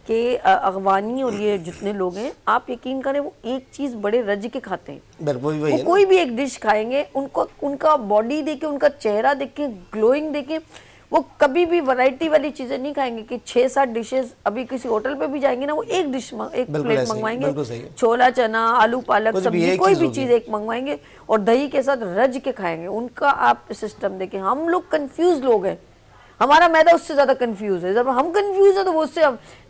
کہ اغوانی اور یہ جتنے لوگ ہیں, آپ یقین کریں وہ ایک چیز بڑے رج کے کھاتے ہیں. وہ کوئی بھی ایک ڈش کھائیں گے, ان کا باڈی دیکھیں, ان کا چہرہ دیکھیں, گلوئنگ دیکھیں, وہ کبھی بھی ورائٹی والی چیزیں نہیں کھائیں گے کہ 6-7 ڈشز. ابھی کسی ہوٹل پہ بھی جائیں گے نا, وہ ایک ڈش ایک پلیٹ منگوائیں گے, چھولا چنا, آلو پالک سبزی, کوئی بھی چیز ایک منگوائیں گے اور دہی کے ساتھ رج کے کھائیں گے. ان کا آپ سسٹم دیکھیں. ہم لوگ کنفیوز لوگ ہیں, ہمارا میدا اس سے زیادہ کنفیوز ہے. جب ہم کنفیوز ہیں تو وہ اس سے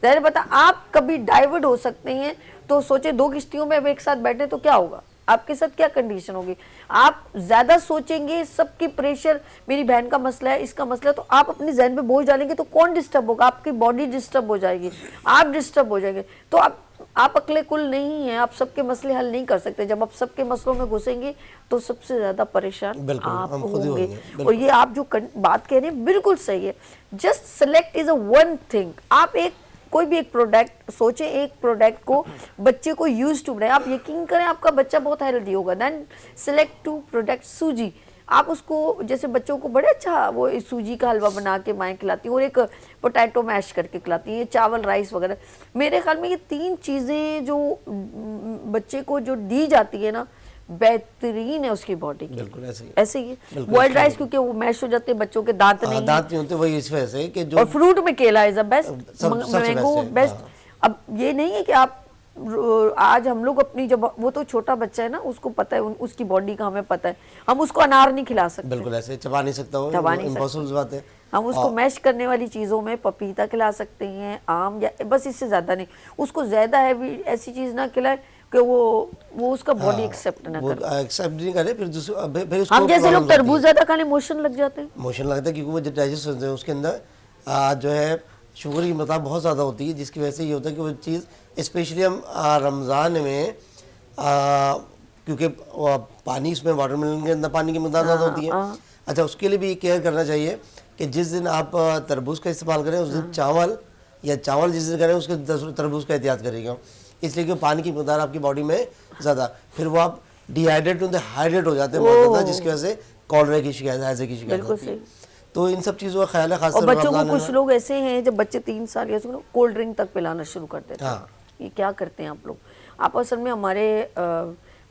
ظاہر بتا, آپ کبھی ڈائیورٹ ہو سکتے ہیں. تو سوچیں 2 کشتیوں میں اب ایک ساتھ بیٹھے تو کیا ہوگا, آپ کے ساتھ کیا کنڈیشن ہوگی. آپ زیادہ سوچیں گے, سب کی پریشر, میری بہن کا مسئلہ ہے, اس کا مسئلہ, تو آپ اپنے ذہن پہ بوجھ ڈالیں گے تو کون ڈسٹرب ہوگا, آپ کی باڈی ڈسٹرب ہو جائے گی, آپ ڈسٹرب ہو جائیں گے. تو آپ عقل کل نہیں ہیں, آپ سب کے مسئلے حل نہیں کر سکتے. جب آپ سب کے مسئلوں میں گھسیں گے تو سب سے زیادہ پریشان آپ ہوں گے. اور یہ آپ جو بات کہہ رہے ہیں بالکل صحیح ہے. Just select is a one thing. آپ کوئی بھی ایک پروڈکٹ سوچیں, ایک پروڈکٹ کو بچے کو یوز ٹو بنائیں. آپ یقین کریں آپ کا بچہ بہت ہیلدی ہوگا. دین سلیکٹ 2 پروڈکٹ. سوجی, آپ اس کو جیسے بچوں کو بڑے اچھا وہ سوجی کا حلوہ بنا کے مائیں کھلاتی ہیں, اور ایک پوٹیٹو میش کر کے کھلاتی ہیں, چاول رائس وغیرہ. میرے خیال میں یہ 3 چیزیں جو بچے کو جو دی جاتی ہے نا, بہترین ہے اس کی باڈی کی.
بالکل
ایسے ہی بوائلڈ رائس, کیونکہ وہ میش ہو جاتے ہیں, بچوں کے دانت نہیں
ہوتے, وہی اس وجہ سے کہ جو,
اور فروٹ میں کیلا از دا بیسٹ, مینگو بیسٹ. اب یہ نہیں ہے کہ آپ آج ہم لوگ اپنی, جب وہ تو چھوٹا بچہ ہے نا, اس کو پتہ ہے, اس کی باڈی کا ہمیں پتہ ہے, ہم اس کو انار نہیں کھلا سکتے.
بالکل ایسے چبا نہیں سکتا, امپاسبل بات ہے.
ہم اس کو میش کرنے والی چیزوں میں پپیتا کھلا سکتے ہیں, آم, یا بس اس سے زیادہ نہیں. اس کو زیادہ ہیوی ایسی چیز نہ کھلائے کہ وہ اس کا باڈی ایکسیپٹ نہ کرے.
ایکسیپٹ نہیں کرے, پھر اس کو
ہم جیسے لوگ تربوز زیادہ کھا لیں موشن لگ جاتے ہیں.
موشن لگتا ہے کیونکہ وہ ڈائجسٹ ہوتے ہیں, اس کے اندر جو ہے شوگر کی مقدار بہت زیادہ ہوتی ہے, جس کی وجہ سے یہ ہوتا ہے کہ وہ چیز, اسپیشلی ہم رمضان میں, کیونکہ پانی اس میں واٹر میلن کے اندر پانی کی مقدار زیادہ ہوتی ہے. اچھا, اس کے لیے بھی کیئر کرنا چاہیے کہ جس دن آپ تربوز کا استعمال کریں اس دن چاول جس دن کریں اس کے تربوز کا احتیاط کرے گا, اس لیے کہ پانی کی مقدار آپ کی باڈی میں زیادہ, پھر وہ آپ ڈی ہائیڈریٹ ہو جاتے ہیں بہت زیادہ, جس کی وجہ سے کالرا کی شکایت, ہیضے کی شکایت ہوتی ہے. تو ان سب چیزوں کا خیال ہے, خاص طور پر
بچوں کو. کچھ لوگ ایسے ہیں جب بچے 3 سال یا کولڈ ڈرنک تک پلانا شروع کر دیتے ہیں. یہ کیا کرتے ہیں آپ لوگ. آپ اصل میں ہمارے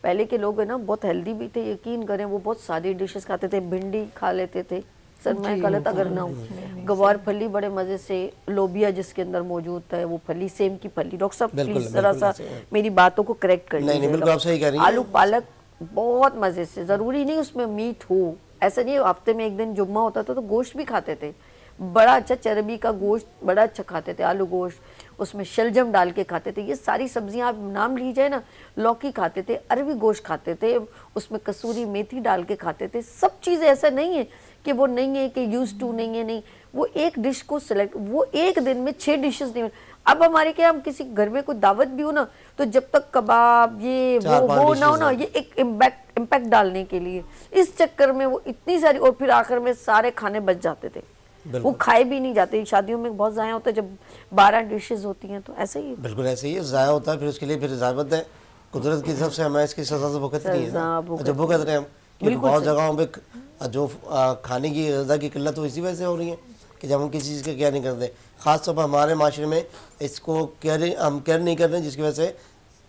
پہلے کے لوگ ہیں نا, بہت ہیلدی بھی تھے, یقین کریں, وہ بہت سادی ڈشز کھاتے تھے. بھنڈی کھا لیتے تھے, سر میں غلط اگر نہ ہوں, گوار پھلی بڑے مزے سے, لوبیا جس کے اندر موجود ہے وہ پھلی, سیم کی پھلی. ڈاکٹر صاحب پلیز ذرا سا میری باتوں کو کریکٹ کر لیجیے. آلو پالک بہت مزے سے, ضروری نہیں اس میں میٹ ہو, ایسا نہیں. ہفتے میں ایک دن جمعہ ہوتا تھا تو گوشت بھی کھاتے تھے, بڑا اچھا چربی کا گوشت بڑا اچھا کھاتے تھے, آلو گوشت. اس میں شلجم ڈال کے کھاتے تھے. یہ ساری سبزیاں آپ نام لیجئے نا, لوکی کھاتے تھے, عربی گوشت کھاتے تھے, اس میں کسوری میتھی ڈال کے کھاتے تھے. سب چیزیں ایسا نہیں ہے کہ وہ نہیں ہے کہ یوز ٹو نہیں ہے, نہیں, وہ ایک ڈش کو سلیکٹ, وہ ایک دن میں 6 ڈشز نہیں. اب ہمارے کیا, ہم کسی گھر میں کوئی دعوت بھی ہو نا, تو جب تک کباب یہ وہ نہ ہو نا, یہ ایک امپیکٹ ڈالنے کے لیے اس چکر میں وہ اتنی ساری, اور پھر آخر میں سارے کھانے بچ جاتے تھے, وہ کھائے بھی نہیں جاتے. شادیوں میں بہت ضائع ہوتا ہے جب 12 ڈشز ہوتی ہیں, تو ایسا ہی
بالکل ایسے ہی ضائع ہوتا ہے. پھر اس کے لیے پھر ضابط ہے قدرت کی طرف سے, ہمیں اس کی سزا سے بھگت رہی ہے, جب بھگت رہے ہم کہ بہت جگہوں پہ جو کھانے کی غذا کی قلت وہ اسی وجہ سے ہو رہی ہے کہ جب ہم کسی چیز کا کیئر نہیں کرتے. خاص طور پر ہمارے معاشرے میں اس کو ہم کیئر نہیں کر رہے, جس کی وجہ سے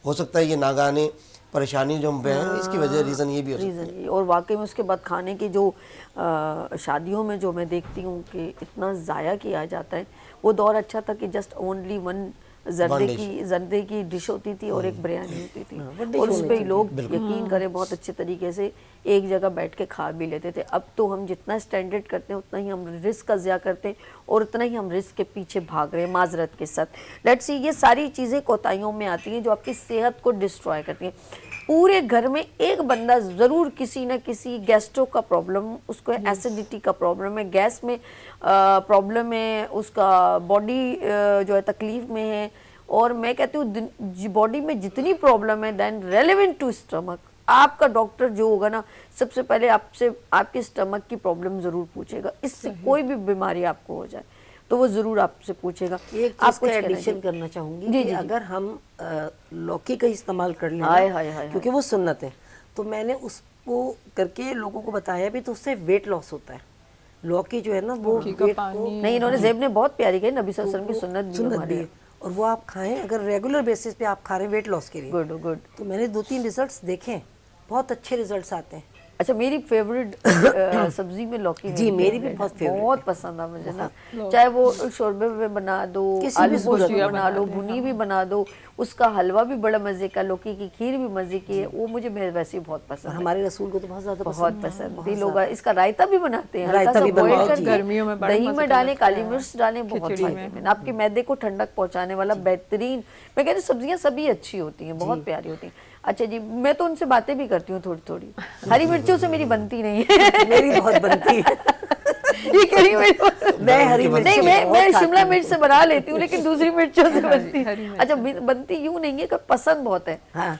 ہو سکتا ہے یہ ناگہانی پریشانی جو ہم پہ ہیں, اس کی وجہ ریزن یہ بھی ہو سکتا ہے.
اور واقعی میں اس کے بعد کھانے کی جو شادیوں میں جو میں دیکھتی ہوں کہ اتنا ضائع کیا جاتا ہے. وہ دور اچھا تھا کہ جسٹ اونلی ون زردے کی ڈش ہوتی تھی اور ایک بریانی ہوتی تھی, اور اس پہ لوگ یقین کریں بہت اچھے طریقے سے ایک جگہ بیٹھ کے کھا بھی لیتے تھے. اب تو ہم جتنا اسٹینڈرڈ کرتے ہیں اتنا ہی ہم رزق کا ضیاع کرتے ہیں, اور اتنا ہی ہم رزق کے پیچھے بھاگ رہے ہیں معذرت کے ساتھ. لیٹس سی, یہ ساری چیزیں کوتاہیوں میں آتی ہیں جو آپ کی صحت کو ڈسٹرائے کرتی ہیں. پورے گھر میں ایک بندہ ضرور کسی نہ کسی گیسٹرو کا پرابلم, اس کو ایسیڈیٹی کا پرابلم ہے, گیس میں پرابلم ہے, اس کا باڈی جو ہے تکلیف میں ہے. اور میں کہتی ہوں باڈی میں جتنی پرابلم ہے دین ریلیونٹ ٹو اسٹمک, آپ کا ڈاکٹر جو ہوگا نا سب سے پہلے آپ سے آپ کے اسٹمک کی پرابلم ضرور پوچھے گا. اس سے کوئی بھی بیماری آپ کو ہو جائے تو وہ ضرور آپ سے پوچھے گا.
ایک چیز کا ایڈیشن کرنا چاہوں گی کہ اگر ہم لوکی کا استعمال کر لیں کیونکہ وہ سنت ہے, تو میں نے اس کو کر کے لوگوں کو بتایا بھی, تو اس سے ویٹ لاس ہوتا ہے. لوکی جو ہے نا وہ ویٹ کو
نہیں, انہوں نے زیب نے بہت پیاری کہی, نبی صلی اللہ علیہ وسلم کی سنت بھی ہے,
اور وہ آپ کھائیں اگر ریگولر بیسس پہ آپ کھا رہے ہیں ویٹ لاس کے لیے.
گڈ.
تو میں نے 2-3 ریزلٹس دیکھے, بہت اچھے ریزلٹس آتے ہیں.
اچھا, میری فیوریٹ سبزی میں لوکی,
جی میری بھی بہت فیوریٹ,
بہت پسند ہے مجھے نا, چاہے وہ شوربے میں بنا دو, آلو گوشت بنا لو, بھنی بھی بنا دو, اس کا حلوہ بھی بڑا مزے کا, لوکی کی کھیر بھی مزے کی ہے, وہ مجھے ویسے بہت پسند ہے.
ہمارے رسول کو تو بہت زیادہ
پسند ہے. لوگ اس کا رائتا بھی بناتے ہیں,
رائتا بھی بناتے ہیں,
گرمیوں میں
دہی میں ڈالیں, کالی مرچ ڈالیں, بہت فائدے مند, آپ کے معدے کو ٹھنڈک پہنچانے والا بہترین. میں کہتی ہوں سبزیاں سبھی اچھی ہوتی ہیں, بہت پیاری ہوتی ہیں. اچھا جی, میں تو ان سے باتیں بھی کرتی ہوں تھوڑی تھوڑی, ہری مرچوں سے میری بنتی نہیں ہے.
میری بہت بنتی ہے.
یہ کہہ رہی
میں ہری مرچ
نہیں, میں شملہ مرچ سے بنا لیتی ہوں لیکن دوسری مرچوں سے بنتی ہے. اچھا, بنتی یوں نہیں ہے کہ پسند بہت ہے,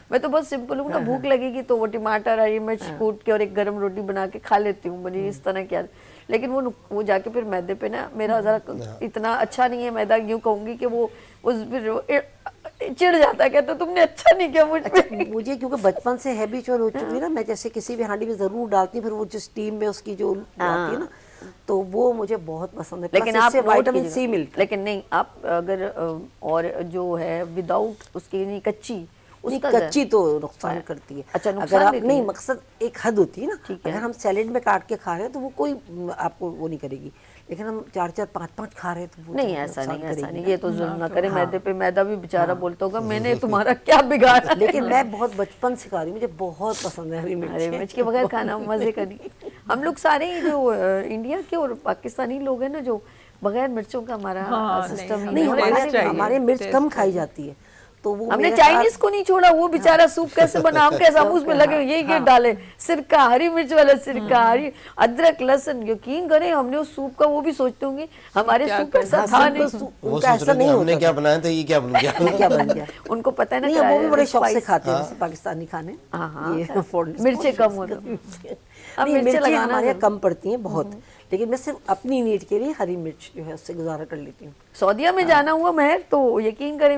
میں تو بہت سمپل ہوں نا, بھوک لگے گی تو وہ ٹماٹر ہری مرچ کوٹ کے اور ایک گرم روٹی بنا کے کھا لیتی ہوں, مجھے اس طرح کیا. لیکن وہ جا کے پھر میدے پہ نا, میرا ذرا اتنا اچھا نہیں ہے میدا, یوں کہوں گی کہ وہ پھر چڑ جاتا ہے, کہتا تم نے اچھا نہیں کیا مجھ پہ.
مجھے کیونکہ بچپن سے ہیبیچول ہو چکی نا, میں جیسے کسی بھی ہانڈی میں ضرور ڈالتی ہوں, پھر وہ جو اسٹیم میں اس کی جو آتی ہے نا, تو وہ مجھے بہت پسند ہے.
لیکن آپ
وٹامن سی ملتا ہے.
لیکن نہیں, آپ اگر اور جو ہے وداؤٹ اس کی نہیں کچی,
کچی تو نقصان کرتی ہے.
اچھا,
اگر آپ نہیں, مقصد ایک حد ہوتی ہے نا, اگر ہم سیلیڈ میں کاٹ کے کھا رہے ہیں تو وہ کوئی آپ کو وہ نہیں کرے گی, لیکن ہم 4-4 5-5 کھا رہے ہیں تو وہ
نہیں, ایسا نہیں, ایسا نہیں, یہ تو ظلم نہ کرے میدے پہ. میدا بھی بیچارہ بولتا ہوگا میں نے تمہارا کیا بگاڑا.
لیکن میں بہت بچپن سے کھا رہی ہوں, مجھے بہت پسند ہے ہری مرچ.
ہری مرچ کے بغیر کھانا مزے کا نہیں. ہم لوگ سارے جو انڈیا کے اور پاکستانی لوگ ہیں نا, جو بغیر مرچوں کا ہمارا سسٹم ہی
نہیں, ہمارے مرچ کم کھائی جاتی ہے. تو
ہم نے چائنیز کو نہیں چھوڑا, وہ بیچارہ سوپ کیسے بنا, ہم کیسے اس میں لگے یہ ڈالے سرکہ, ہری مرچ والا سرکہ, ہری ادرک لہسن. یقین کریں ہم نے اس سوپ کا, وہ بھی سوچتے ہوں گے ہمارے سوپ ایسا تھا نہیں,
وہ ایسا نہیں, ہم نے کیا بنایا تھا, یہ کیا بن گیا.
ان کو پتہ ہے نا,
وہ بھی بڑے شوق سے کھاتے ہیں جیسے پاکستانی کھانے,
مرچیں کم ہوتی ہیں.
مرچیں ہمارے یہاں کم پڑتی ہیں بہت, لیکن میں صرف اپنی نیڈ کے لیے ہری مرچ جو ہے اس سے گزارا کر لیتی ہوں.
سعودیہ میں جانا ہوا مہر, تو یقین کریں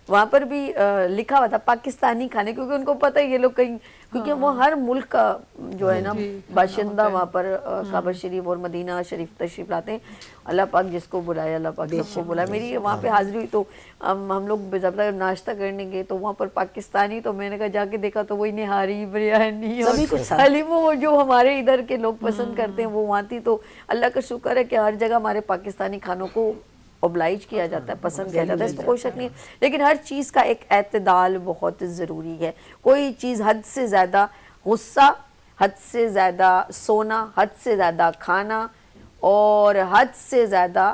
وہاں پر بھی لکھا ہوا تھا پاکستانی کھانے, کیونکہ ان کو پتہ ہے یہ لوگ کہیں, کیونکہ وہ ہر ملک کا جو ہے نا باشندہ وہاں پر کعبہ شریف اور مدینہ شریف تشریف لاتے ہیں. اللہ پاک جس کو بلائے, اللہ پاک سب کو بلائے. میری وہاں پہ حاضری ہوئی تو ہم لوگ جب ناشتہ کرنے گئے تو وہاں پر پاکستانی, تو میں نے کہا جا کے دیکھا تو وہی نہاری, بریانی اور حلیمو جو ہمارے ادھر کے لوگ پسند کرتے ہیں وہ وہاں تھی. تو اللہ کا شکر ہے کہ ہر جگہ ہمارے پاکستانی کھانوں کو اوبلائج کیا جاتا ہے, پسند کیا جاتا ہے, اس میں کوئی شک نہیں ہے. لیکن ہر چیز کا ایک اعتدال بہت ضروری ہے. کوئی چیز حد سے زیادہ غصہ, حد سے زیادہ سونا, حد سے زیادہ کھانا اور حد سے زیادہ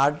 8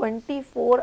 24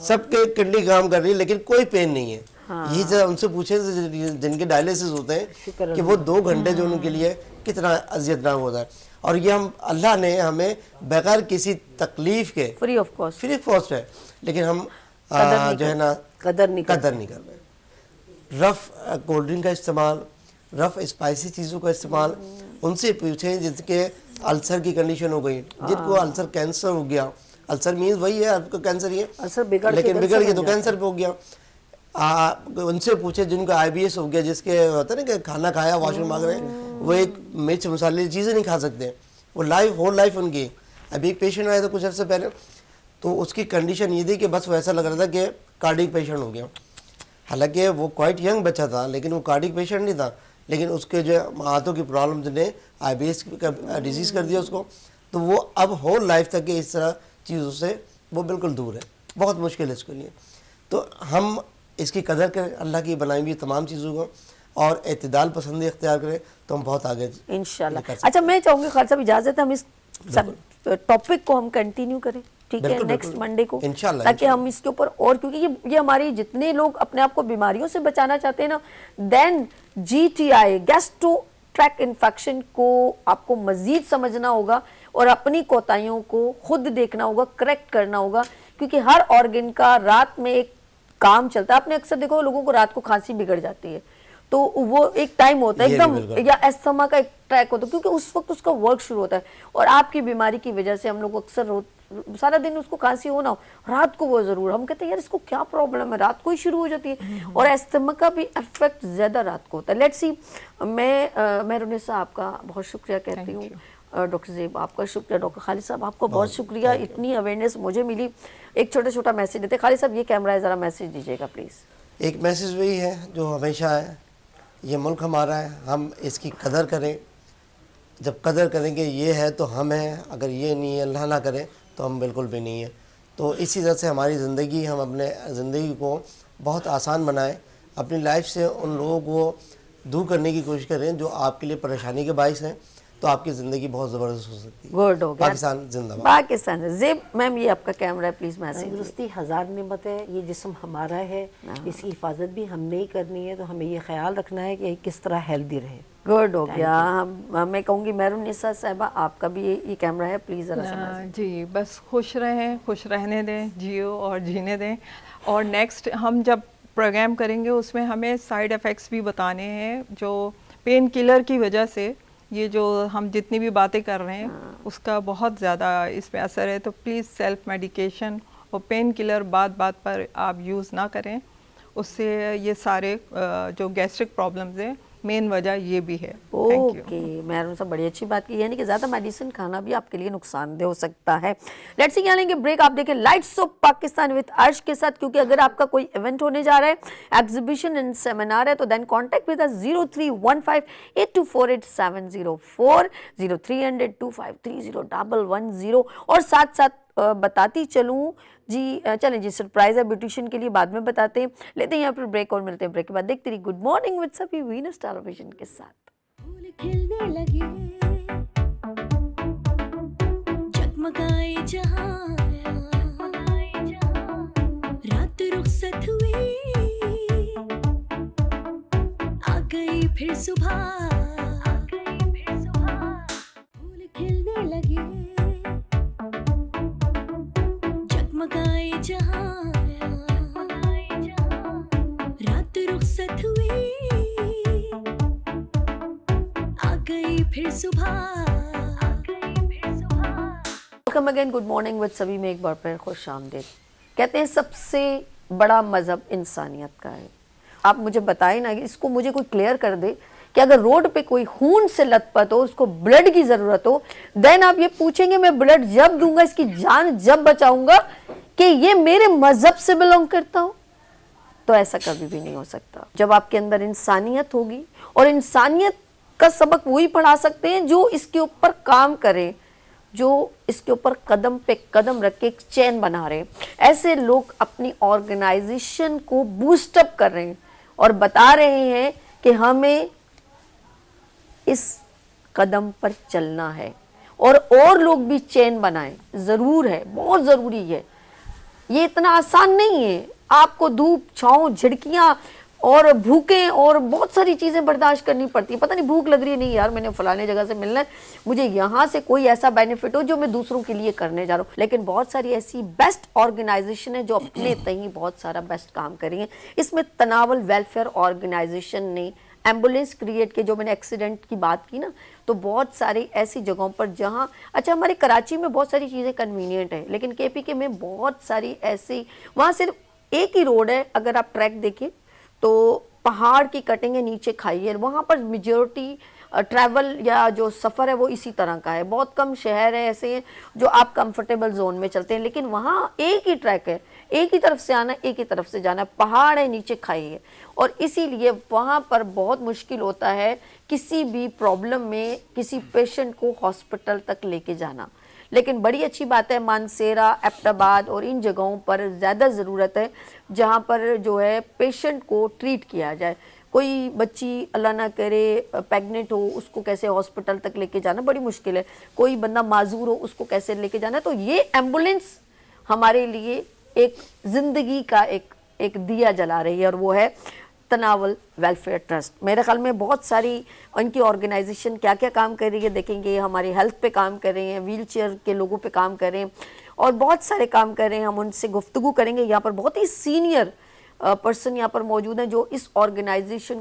سب کے کنڈی کام کر رہی ہے لیکن کوئی پین نہیں ہے. یہی ذرا ان سے پوچھیں جن کے ڈائلیسس ہوتے ہیں کہ وہ 2 گھنٹے جو ان کے لیے کتنا اذیت ناک ہوتا ہے. اور یہ ہم اللہ نے ہمیں بغیر کسی تکلیف کے
فری آف کاسٹ
ہے لیکن ہم جو ہے نا قدر نہیں کر رہے. رف کولڈ ڈرنک کا استعمال, رف اسپائسی چیزوں کا استعمال, ان سے پوچھیں جن کے السر کی کنڈیشن ہو گئی, جن کو السر کینسر ہو گیا. السر مینز وہی ہے, آپ کو کینسر ہی ہے لیکن بگڑ کے تو کینسر پہ ہو گیا. ان سے پوچھیں جن کو IBS ہو گیا, جس کے ہوتا ہے نا کہ کھانا کھایا واش روم مانگ رہے ہیں, وہ ایک مرچ مسالے چیزیں نہیں کھا سکتے, وہ ہول لائف ان کی. ابھی ایک پیشنٹ آیا تھا کچھ عرصے پہلے, تو اس کی کنڈیشن یہ تھی کہ بس وہ ایسا لگ رہا تھا کہ کارڈک پیشنٹ ہو گیا. حالانکہ وہ کوائٹ ینگ بچہ تھا لیکن وہ کارڈک پیشنٹ نہیں تھا, لیکن اس کے جو ہاتھوں کی پرابلمز نے IBS کا ڈیزیز کر دیا اس کو. تو وہ اب ہول لائف تک اس طرح چیزوں سے وہ بالکل دور ہے, بہت مشکل ہے اس کے لیے. تو ہم اس کی قدر کریں, اللہ کی بنائی ہوئی تمام چیزوں کو, اور اعتدال پسندی اختیار کریں تو ہم بہت آگے
انشاءاللہ. اچھا میں چاہوں گی خالد صاحب اجازت ہے ہم اس ٹاپک کو ہم کنٹینیو کریں, ٹھیک ہے, نیکسٹ منڈے کو, تاکہ ہم اس کے اوپر اور, کیونکہ یہ ہماری جتنے لوگ اپنے آپ کو بیماریوں سے بچانا چاہتے ہیں نا, دین GTI گیسٹرو ٹریک انفیکشن کو آپ کو مزید سمجھنا ہوگا اور اپنی کوتاہیوں کو خود دیکھنا ہوگا, کریکٹ کرنا ہوگا, کیونکہ ہر آرگن کا رات میں ایک کام چلتا ہے. آپ نے اکثر دیکھو لوگوں کو رات کو کھانسی بگڑ جاتی ہے تو وہ ایک ٹائم ہوتا ہے ایک دم, یا ایستھما کا ایک ٹریک ہوتا ہے کیونکہ اس وقت اس کا ورک شروع ہوتا ہے. اور آپ کی بیماری کی وجہ سے ہم لوگ اکثر سارا دن اس کو کھانسی ہونا ہو, رات کو وہ ضرور, ہم کہتے ہیں یار اس کو کیا پرابلم ہے, رات کو ہی شروع ہو جاتی ہے. اور ایستھما کا بھی افیکٹ زیادہ رات کو ہوتا ہے. لیٹس سی, میں مہرونسا آپ کا بہت شکریہ کہتی ہوں, ڈاکٹر زیب آپ کا شکریہ, ڈاکٹر خالد صاحب آپ کو بہت شکریہ, اتنی اویئرنیس مجھے ملی. ایک چھوٹا میسیج دیتے خالد صاحب, یہ کیمرہ ہے, ذرا میسیج دیجیے گا پلیز.
ایک میسیج وہی ہے جو ہمیشہ ہے, یہ ملک ہمارا ہے, ہم اس کی قدر کریں. جب قدر کریں گے یہ ہے تو ہم ہیں, اگر یہ نہیں ہے اللہ نہ کرے تو ہم بالکل بھی نہیں ہیں. تو اسی طرح سے ہماری زندگی, ہم اپنے زندگی کو بہت آسان بنائیں, اپنی لائف سے ان لوگوں کو دور کرنے کی کوشش کریں جو آپ کے لیے پریشانی کے باعث ہیں, تو آپ کی زندگی بہت زبردست ہو سکتی ہے.
گڈ ہو گیا,
پاکستان زندہ باد.
پاکستان. زیب میم یہ آپ کا کیمرہ ہے, پلیز میسیج.
تندرستی 1000 نعمت ہے, یہ جسم ہمارا ہے, اس کی حفاظت بھی ہم نے ہی کرنی ہے, تو ہمیں یہ خیال رکھنا ہے کہ کس طرح ہیلدی رہے.
گڈ ہو گیا. میں کہوں گی مہرونسا صاحبہ آپ کا بھی یہ کیمرہ ہے, پلیز ذرا سا.
جی بس خوش رہیں, خوش رہنے دیں, جیو اور جینے دیں. اور نیکسٹ ہم جب پروگرام کریں گے اس میں ہمیں سائیڈ ایفیکٹس بھی بتانے ہیں جو پین کلر کی وجہ سے, یہ جو ہم جتنی بھی باتیں کر رہے ہیں اس کا بہت زیادہ اس پہ اثر ہے. تو پلیز سیلف میڈیکیشن اور پین کلر بات پر آپ یوز نہ کریں, اس سے یہ سارے جو گیسٹرک پرابلمز ہیں مین وجہ یہ بھی ہے.
اوکے مہرون صاحب, بڑی اچھی بات کی, یعنی کہ زیادہ میڈیسن کھانا بھی آپ کے لیے نقصان دہ ہو سکتا ہے. لیٹس سی, یہاں لیں گے بریک. آپ دیکھیں لائٹس آف پاکستان وتھ عرش کے ساتھ, کیونکہ اگر آپ کا کوئی ایونٹ ہونے جا رہا ہے, ایگزیبیشن اینڈ سیمینار ہے, تو دین کانٹیکٹ ود اس 0315824870 0300253010. اور ساتھ ساتھ بتاتی چلوں جی, چلیں جی سرپرائز ہے بیوٹیشین کے لیے, بعد میں بتاتے ہیں. لیتے ہیں یہاں پر بریک اور ملتے ہیں بریک کے بعد. دیکھتے رہیے گڈ مارننگ وتھ سبھی وینس ٹیلی ویژن کے ساتھ.
پھول کھلنے لگے, جگمگائے جہاں, رات رخصت ہوئی, آ گئی پھر صبح, پھول کھلنے لگے, جگمگائے جہاں, رات رخصت ہوئی, آ گئی پھر صبح.
Welcome again, good morning with سبھی میں ایک بار پھر خوش آمدید. کہتے ہیں سب سے بڑا مذہب انسانیت کا ہے. آپ مجھے بتائیں نا, اس کو مجھے کوئی کلیئر کر دے کہ اگر روڈ پہ کوئی خون سے لت پت ہو, اس کو بلڈ کی ضرورت ہو, دین آپ یہ پوچھیں گے میں بلڈ جب دوں گا, اس کی جان جب بچاؤں گا, کہ یہ میرے مذہب سے بلونگ کرتا ہو؟ تو ایسا کبھی بھی نہیں ہو سکتا. جب آپ کے اندر انسانیت ہوگی, اور انسانیت کا سبق وہی پڑھا سکتے ہیں جو اس کے اوپر کام کریں, جو اس کے اوپر قدم پہ قدم رکھ کے ایک چین بنا رہے ہیں. ایسے لوگ اپنی آرگنائزیشن کو بوسٹ اپ کر رہے ہیں اور بتا رہے ہیں کہ ہمیں اس قدم پر چلنا ہے, اور لوگ بھی چین بنائیں. ضرور ہے, بہت ضروری ہے. یہ اتنا آسان نہیں ہے. آپ کو دھوپ چھاؤں جھڑکیاں اور بھوکیں اور بہت ساری چیزیں برداشت کرنی پڑتی ہیں. پتہ نہیں بھوک لگ رہی ہے, نہیں یار میں نے فلانے جگہ سے ملنا ہے, مجھے یہاں سے کوئی ایسا بینیفٹ ہو جو میں دوسروں کے لیے کرنے جا رہا ہوں. لیکن بہت ساری ایسی بیسٹ آرگنائزیشن ہے جو اپنے تئیں بہت سارا بیسٹ کام کر رہی ہیں. اس میں تناول ویلفیئر آرگنائزیشن نے ایمبولینس کریٹ کے, جو میں نے ایکسیڈنٹ کی بات کی نا, تو بہت ساری ایسی جگہوں پر جہاں اچھا ہمارے کراچی میں بہت ساری چیزیں کنوینئنٹ ہیں, لیکن کے پی کے میں بہت ساری ایسی, وہاں صرف ایک ہی روڈ ہے, اگر آپ ٹریک دیکھیں تو پہاڑ کی کٹنگ ہے, نیچے کھائی ہے, وہاں پر میجورٹی ٹریول یا جو سفر ہے وہ اسی طرح کا ہے. بہت کم شہر ہے ایسے ہیں جو آپ کمفرٹیبل زون میں چلتے ہیں, لیکن وہاں ایک ہی ٹریک ہے, ایک ہی طرف سے آنا, ایک ہی طرف سے جانا, پہاڑ ہے, نیچے کھائی ہے, اور اسی لیے وہاں پر بہت مشکل ہوتا ہے کسی بھی پرابلم میں کسی پیشنٹ کو ہاسپٹل تک لے کے جانا. لیکن بڑی اچھی بات ہے مانسیرا, ایبٹ آباد اور ان جگہوں پر زیادہ ضرورت ہے جہاں پر جو ہے پیشنٹ کو ٹریٹ کیا جائے. کوئی بچی اللہ نہ کرے پیگنٹ ہو, اس کو کیسے ہاسپٹل تک لے کے جانا بڑی مشکل ہے. کوئی بندہ معذور ہو, اس کو کیسے لے کے جانا. تو یہ ایمبولینس ہمارے لیے ایک زندگی کا ایک دیا جلا رہی ہے, اور وہ ہے تناول ویلفیئر ٹرسٹ. میرے خیال میں بہت ساری ان کی آرگنائزیشن کیا کیا کام کر رہی ہے دیکھیں گے. ہماری ہیلتھ پہ کام کر رہے ہیں, ویل چیئر کے لوگوں پہ کام کر رہے ہیں, اور بہت سارے کام کر رہے ہیں. ہم ان سے گفتگو کریں گے. یہاں پر بہت ہی سینئر پرسن یہاں پر موجود ہیں جو اس آرگنائزیشن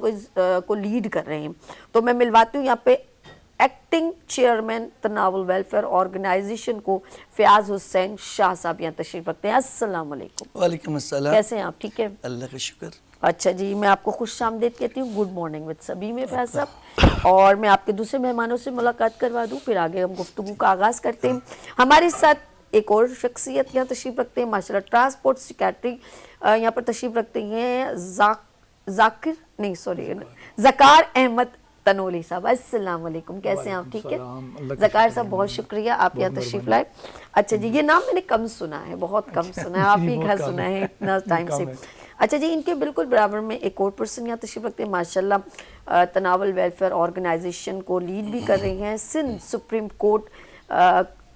کو لیڈ کر رہے ہیں. تو میں ملواتی ہوں یہاں پہ ایکٹنگ چیئرمین تناول ویلفیئر آرگنائزیشن کو, فیاض حسین شاہ صاحب یہاں تشریف رکھتے ہیں. السلام علیکم.
وعلیکم السلام.
کیسے ہیں آپ؟ ٹھیک ہے,
اللہ کا شکر.
اچھا جی, میں آپ کو خوش آمدید کہتی ہوں. گڈ مارننگ وتھ سبھی میں فیاض صاحب, اور میں آپ کے دوسرے مہمانوں سے ملاقات کروا دوں, پھر آگے ہم گفتگو کا آغاز کرتے ہیں. ہمارے ساتھ ایک اور شخصیت یہاں تشریف رکھتے ہیں ماشاءاللہ, ٹرانسپورٹ سیکریٹری یہاں پر تشریف رکھتے ہیں ذکار احمد تنولی صاحب. السلام علیکم, کیسے ہیں آپ؟ ٹھیک ہے ذکار صاحب, بہت شکریہ آپ یہاں تشریف لائے. اچھا جی, یہ نام میں نے کم سنا ہے, بہت کم سنا ہے, آپ ہی گھر سنا ہے اتنا ٹائم سے. اچھا جی, ان کے بالکل برابر میں ایک اور پرسن یہاں تشریف رکھتے ہیں ماشاءاللہ, تناول ویلفیئر آرگنائزیشن کو لیڈ بھی کر رہے ہیں, Sindh supreme court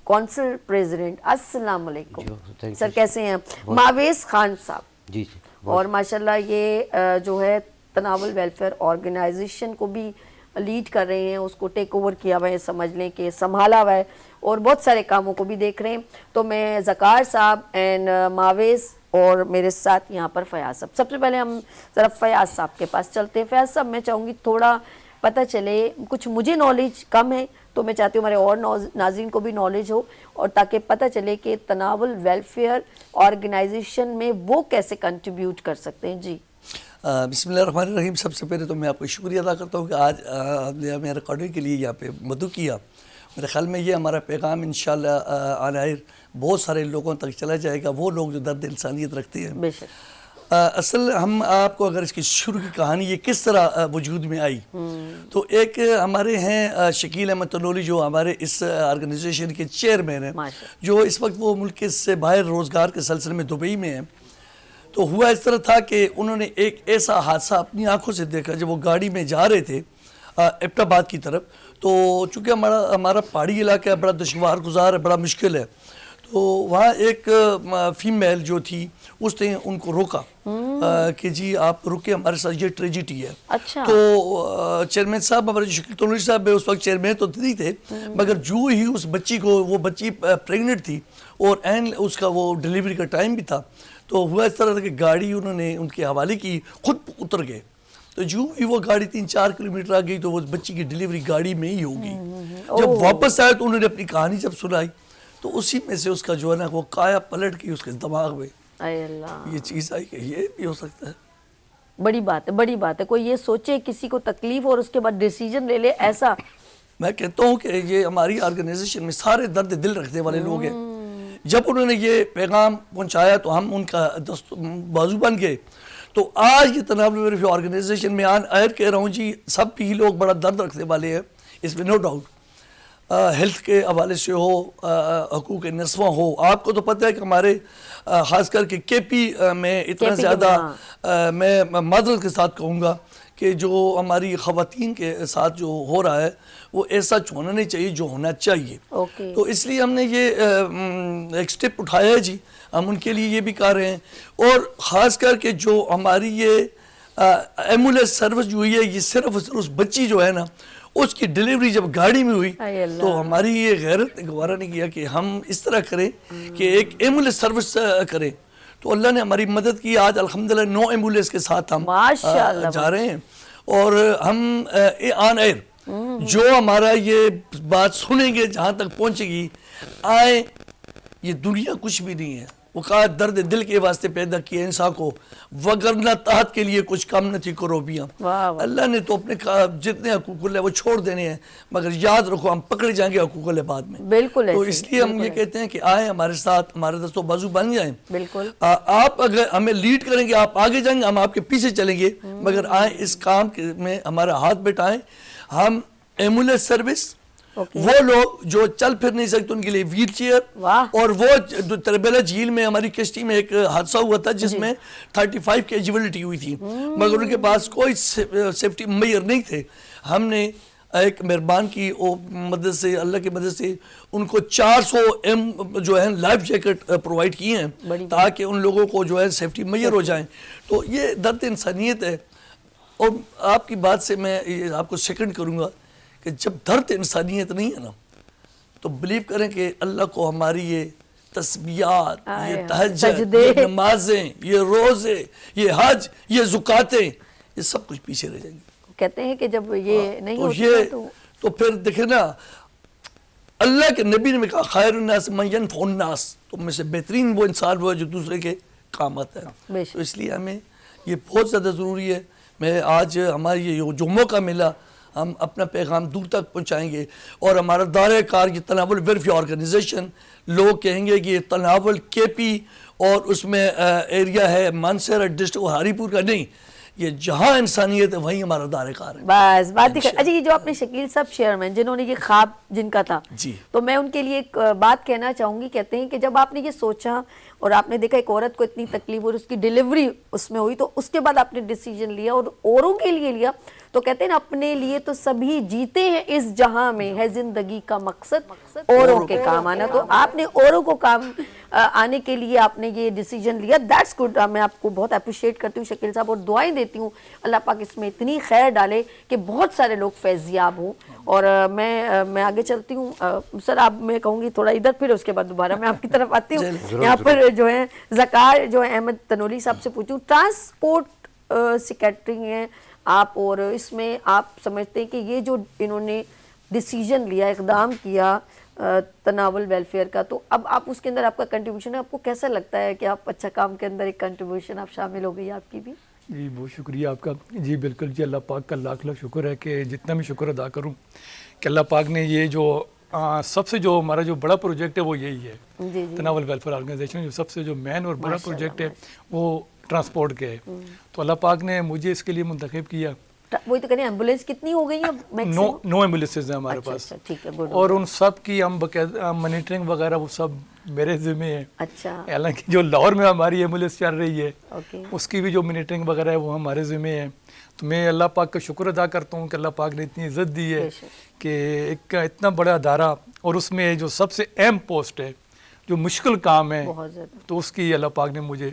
council president. السلام علیکم سر, کیسے ہیں؟ ماویز خان صاحب
جی,
اور ماشاءاللہ یہ جو ہے تناول ویلفیئر آرگنائزیشن کو بھی لیڈ کر رہے ہیں, اس کو ٹیک اوور کیا ہوا ہے, سمجھ لیں کہ سنبھالا ہوا ہے, اور بہت سارے کاموں کو بھی دیکھ رہے ہیں. تو میں ذکار صاحب اینڈ ماویز اور میرے ساتھ یہاں پر فیاض صاحب. سب سے پہلے ہم ذرا فیاض صاحب کے پاس چلتے ہیں. فیاض صاحب, میں چاہوں گی تھوڑا پتہ چلے, کچھ مجھے نالج کم ہے تو میں چاہتی ہوں ہمارے اور ناظرین کو بھی نالج ہو, اور تاکہ پتہ چلے کہ تناول ویلفیئر آرگنائزیشن میں وہ کیسے کنٹریبیوٹ کر سکتے ہیں. جی
بسم اللہ الرحمن الرحیم. سب سے پہلے تو میں آپ کو شکریہ ادا کرتا ہوں کہ آج آپ نے ہمیں ریکارڈنگ کے لیے یہاں پہ مدعو کیا. میرے خیال میں یہ ہمارا پیغام انشاءاللہ آن ایئر بہت سارے لوگوں تک چلا جائے گا, وہ لوگ جو درد انسانیت رکھتے ہیں.
بے شک.
اصل ہم آپ کو اگر اس کی شروع کی کہانی یہ کس طرح وجود میں آئی, تو ایک ہمارے ہیں شکیل احمد تنولی جو ہمارے اس آرگنائزیشن کے چیئرمین ہیں, جو اس وقت وہ ملک سے باہر روزگار کے سلسلے میں دبئی میں ہیں. تو ہوا اس طرح تھا کہ انہوں نے ایک ایسا حادثہ اپنی آنکھوں سے دیکھا جب وہ گاڑی میں جا رہے تھے ایبٹ آباد کی طرف. تو چونکہ ہمارا پہاڑی علاقہ ہے, بڑا دشوار گزار ہے, بڑا مشکل ہے, تو وہاں ایک فیمیل جو تھی اس نے ان کو روکا کہ جی آپ رکے, ہمارے ساتھ یہ ٹریجڈی ہے. تو چیئرمین صاحب, ہمارے جو شکیل تنولی صاحب اس وقت چیئرمین تو نہیں تھے, مگر جو ہی اس بچی کو, وہ بچی پریگننٹ تھی اور اینڈ اس کا وہ ڈیلیوری کا ٹائم بھی تھا, تو ہوا اس طرح تھا کہ گاڑی انہوں نے ان کے حوالے کی, خود اتر گئے. تو جو ہی وہ گاڑی 3-4 کلومیٹر آ گئی تو وہ بچی کی ڈیلیوری گاڑی میں ہی ہو گئی. جب واپس آئے تو انہوں نے اپنی کہانی جب سنائی تو اسی میں سے اس کا جو ہے نا وہ کایا پلٹ کی اس کے دماغ میں, یہ چیز آئی کہ یہ بھی ہو سکتا ہے.
بڑی بات ہے, بڑی بات ہے. کوئی یہ سوچے کسی کو تکلیف اور اس کے بعد ڈیسیجن لے لے, ایسا
میں کہتا ہوں کہ یہ ہماری آرگنائزیشن میں سارے درد دل رکھنے والے لوگ ہیں. جب انہوں نے یہ پیغام پہنچایا تو ہم ان کا بازو بن گئے. تو آج یہ تناول ویلفیئر آرگنائزیشن میں آن ایئر کہہ رہا ہوں جی, سب بھی لوگ بڑا درد رکھنے والے ہیں, اس میں نو ڈاؤٹ. ہیلتھ کے حوالے سے ہو, حقوق نسواں ہو, آپ کو تو پتہ ہے کہ ہمارے خاص کر کے کے پی میں اتنا زیادہ, میں معذرت کے ساتھ کہوں گا کہ کہ جو ہماری خواتین کے ساتھ جو ہو رہا ہے وہ ایسا ہونا نہیں چاہیے جو ہونا چاہیے. تو اس لیے ہم نے یہ ایک سٹیپ اٹھایا ہے جی. ہم ان کے لیے یہ بھی کر رہے ہیں, اور خاص کر کے جو ہماری یہ ایمبولینس سروس جو ہوئی ہے, یہ صرف اس بچی جو ہے نا اس کی ڈیلیوری جب گاڑی میں ہوئی تو ہماری یہ غیرت نے گوارا نہیں کیا کہ ہم اس طرح کریں کہ ایک ایمبولینس سروس کریں. تو اللہ نے ہماری مدد کی. آج الحمدللہ 9 ایمبولینس کے ساتھ ہم جا رہے ہیں, اور ہم آن ایئر جو ہمارا یہ بات سنیں گے جہاں تک پہنچے گی, آئیں, یہ دنیا کچھ بھی نہیں ہے. وہ کہا درد دل کے واسطے پیدا کیا انسان کو, وگرنہ تحت کے لیے کچھ کم نہ تھی کروبیاں. اللہ نے تو اپنے جتنے حقوق اللہ وہ چھوڑ دینے ہیں, مگر یاد رکھو ہم پکڑے جائیں گے حقوق اللہ بعد میں.
بالکل.
تو اس لیے ہم یہ کہتے ہیں کہ آئیں ہمارے ساتھ, ہمارے دست و بازو بن جائیں.
بالکل.
آپ اگر ہمیں لیڈ کریں گے, آپ آگے جائیں گے, ہم آپ کے پیچھے چلیں گے, مگر آئیں اس کام میں ہمارا ہاتھ بٹائیں. ہم ایمبولینس سروس, وہ لوگ جو چل پھر نہیں سکتے ان کے لیے ویل چیئر, اور وہ تربیلا جھیل میں ہماری کشتی میں ایک حادثہ ہوا تھا جس میں 35 کیجویلٹی ہوئی تھی, مگر ان کے پاس کوئی سیفٹی میئر نہیں تھے. ہم نے ایک مہربان کی مدد سے, اللہ کی مدد سے ان کو 400 جو ہے لائف جیکٹ پرووائڈ کیے ہیں تاکہ ان لوگوں کو جو ہے سیفٹی میئر ہو جائیں. تو یہ درد انسانیت ہے. اور آپ کی بات سے میں آپ کو سیکنڈ کروں گا کہ جب درد انسانیت نہیں ہے نا, تو بلیو کریں کہ اللہ کو ہماری یہ تسبیحات, یہ تہجد, یہ نمازیں, یہ روزے, یہ حج, یہ زکاتیں, یہ سب کچھ پیچھے رہ جائیں گے.
کہتے ہیں کہ جب یہ نہیں ہوتا
تو پھر دیکھیں نا, اللہ کے نبی نے کہا خیر الناس من ینفع الناس, تو میں سے بہترین وہ انسان وہ ہے جو دوسرے کے کام آتا ہے. تو اس لیے ہمیں یہ بہت زیادہ ضروری ہے. میں آج ہماری یہ جو موقع ملا, ہم اپنا پیغام دور تک پہنچائیں گے, اور ہمارا دائرہ کار یہ تناول ویلفیئر آرگنائزیشن, لوگ کہیں گے کہ یہ تناول کے پی اور اس میں ایریا ہے مانسہرہ ڈسٹرکٹ ہاری پور کا نہیں, یہ جہاں انسانیت ہے وہیں ہمارا دائرہ کار ہے.
بس بات دکھا. اچھا, یہ جو اپنے شکیل صاحب چیئرمین جنہوں نے یہ خواب جن کا تھا, تو میں ان کے لیے ایک بات کہنا چاہوں گی. کہتے ہیں کہ جب آپ نے یہ سوچا اور آپ نے دیکھا ایک عورت کو اتنی تکلیف اور اس کی ڈیلیوری اس میں ہوئی, تو اس کے بعد آپ نے ڈیسیجن لیا اور اوروں کے لیے لیا. تو کہتے ہیں نا, اپنے لیے تو سبھی جیتے ہیں, اس جہاں میں ہے زندگی کا مقصد اوروں کے کام آنا. تو آپ نے اوروں کو کام آنے کے لیے آپ نے یہ ڈیسیجن لیا. That's good. میں آپ کو بہت اپریشیٹ کرتی ہوں شکیل صاحب, اور دعائیں دیتی ہوں اللہ پاک اس میں اتنی خیر ڈالے کہ بہت سارے لوگ فیضیاب ہوں. اور میں آگے چلتی ہوں. سر آپ میں کہوں گی تھوڑا ادھر, پھر اس کے بعد دوبارہ میں آپ کی طرف آتی ہوں. یہاں پر جو ہے زکار جو ہے احمد تنولی صاحب سے پوچھوں, ٹرانسپورٹ سیکریٹری ہیں آپ, اور اس میں آپ سمجھتے ہیں کہ یہ جو انہوں نے ڈیسیجن لیا, اقدام کیا تناول ویلفیئر کا, تو اب آپ اس کے اندر آپ کا کنٹریبیوشن ہے, آپ کو کیسا لگتا ہے کہ آپ اچھا کام کے اندر ایک کنٹریبیوشن آپ شامل ہو گئی آپ کی بھی؟
جی بہت شکریہ آپ کا. جی بالکل جی, اللہ پاک کا لاکھ لاکھ شکر ہے کہ جتنا بھی شکر ادا کروں کہ اللہ پاک نے یہ جو سب سے جو ہمارا جو بڑا پروجیکٹ ہے وہ یہی ہے, تناول ویلفیئر آرگنائزیشن. جو سب سے جو مین اور بڑا پروجیکٹ ہے وہ ٹرانسپورٹ کے ہے. تو اللہ پاک نے مجھے اس کے لیے منتخب کیا.
وہی تو کہنے ایمبولینس کتنی ہو گئی ہیں؟
9 ایمبولینسز ہیں ہمارے پاس, اور ان سب کی ہم باقاعدہ مانیٹرنگ وغیرہ وہ سب میرے ذمہ ہے.
اچھا.
حالانکہ جو لاہور میں ہماری ایمبولینس چل رہی ہے اس کی بھی جو مانیٹرنگ وغیرہ ہے وہ ہمارے ذمہ ہے. تو میں اللہ پاک کا شکر ادا کرتا ہوں کہ اللہ پاک نے اتنی عزت دی ہے کہ ایک اتنا بڑا ادارہ, اور اس میں جو سب سے اہم پوسٹ ہے, جو مشکل کام ہے, تو اس کی اللہ پاک نے مجھے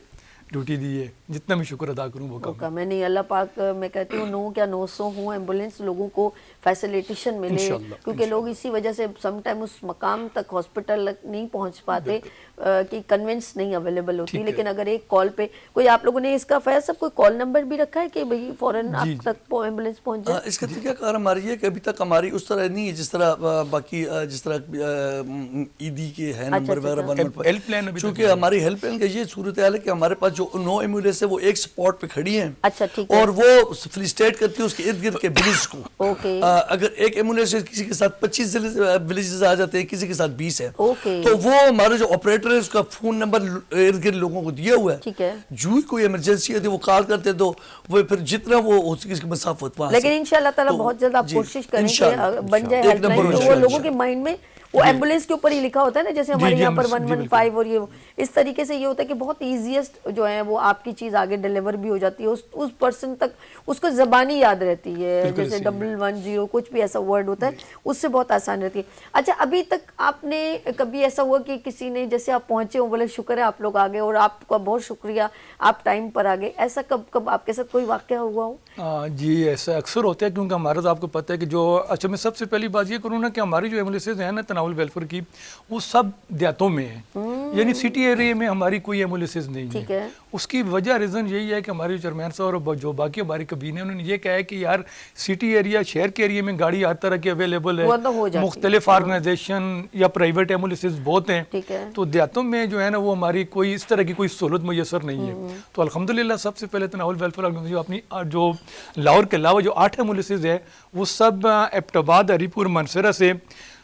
ڈیوٹی دی ہے. جتنا بھی شکر ادا کروں وہ کم.
میں نہیں, اللہ پاک میں کہتی ہوں 9 کیا 900 ہوں ایمبولینس لوگوں کو فیسیلیٹیشن ملے, کیونکہ لوگ اسی وجہ سے سم ٹائم اس مقام تک ہاسپٹل نہیں پہنچ پاتے کہ کنوینس نہیں اویلیبل ہوتی. لیکن اگر ایک کال پہ کوئی, آپ لوگوں نے اس کا فیض سب کوئی کال نمبر بھی رکھا ہے کہ بھئی فوراً آپ تک ایمبولینس پہنچ جائے؟
اس کا طریقہ کار ہماری ہے کہ ابھی تک ہماری اس طرح نہیں ہے جس طرح باقی جس طرح ایدی کے ہے نمبر وغیرہ, چونکہ ہماری ہیلپ لائن کا یہ صورتحال ہے کہ ہمارے پاس جو 9 ایمبولینس ہے وہ ایک سپورٹ پہ کھڑی ہیں, اور وہ فیسیلیٹیٹ کرتی ہے اس کے ارد گرد کے ولیج کو. اگر ایک ایمبولینس کسی کے ساتھ 25 ولیجز آ جاتے ہیں, کسی کے ساتھ 20 ہے, تو وہ ہمارا جو آپریٹر ہے اس کا فون نمبر ارد گرد لوگوں کو دیا ہوا ہے. جو ہی کوئی ایمرجنسی ہوتی ہے وہ کال کرتے, تو وہ پھر جتنا وہ ہو سکے اس کی مسافت وہاں.
لیکن انشاءاللہ تعالیٰ بہت جلد آپ کوشش کریں کہ بن جائے ہیلپ لائن, تو وہ لوگوں کے مائنڈ میں وہ ایمبولینس کے اوپر ہی لکھا ہوتا ہے نا, جیسے ہمارے
جی
یہاں پر
ایمبولینس، جی
115 اور یہ اس طریقے سے یہ ہوتا ہے کہ بہت ایزیسٹ جو ہے وہ آپ کی چیز آگے ڈیلیور بھی ہو جاتی ہے اس پرسن تک, اس کو زبانی یاد رہتی ہے, جیسے 110 کچھ بھی ایسا ورڈ ہوتا ہے اس سے بہت آسان رہتی ہے. اچھا ابھی تک آپ نے کبھی ایسا ہوا کہ کسی نے جیسے آپ پہنچے ہوں بولے شکر ہے آپ لوگ آ گئے اور آپ کا بہت شکریہ آپ ٹائم پر آ گئے, ایسا کب آپ کے ساتھ کوئی واقعہ ہوا ہو؟
جی ایسا اکثر ہوتا ہے, کیونکہ ہمارا تو آپ کو پتہ ہے کہ جو اچھا میں سب سے پہلی بات یہ کروں نا کہ ہماری جو ایمبولینسز ہیں نا تناول ویلفیئر کی, وہ سب دیہاتوں میں ہیں, یعنی سٹی ایریا میں ہماری کوئی ایمبولینسز نہیں ہے. اس کی وجہ ریزن یہی ہے کہ ہمارے چیئرمین صاحب اور جو باقی ہماری کابینہ انہوں نے یہ کہا ہے کہ یار سٹی ایریا شہر کے ایریا میں گاڑی ہر طرح کی اویلیبل ہے, مختلف آرگنائزیشن یا پرائیویٹ ایمبولینسز بہت ہیں, تو دیہاتوں میں جو ہے نا وہ ہماری کوئی اس طرح کی کوئی سہولت میسر نہیں ہے. تو الحمدللہ سب سے پہلے تناول ویلفیئر آرگنائزیشن اپنی جو لاہور کے علاوہ جو 8 ایمبولینسز ہے وہ سب ایبٹ آباد, ہری پور, منصرہ سے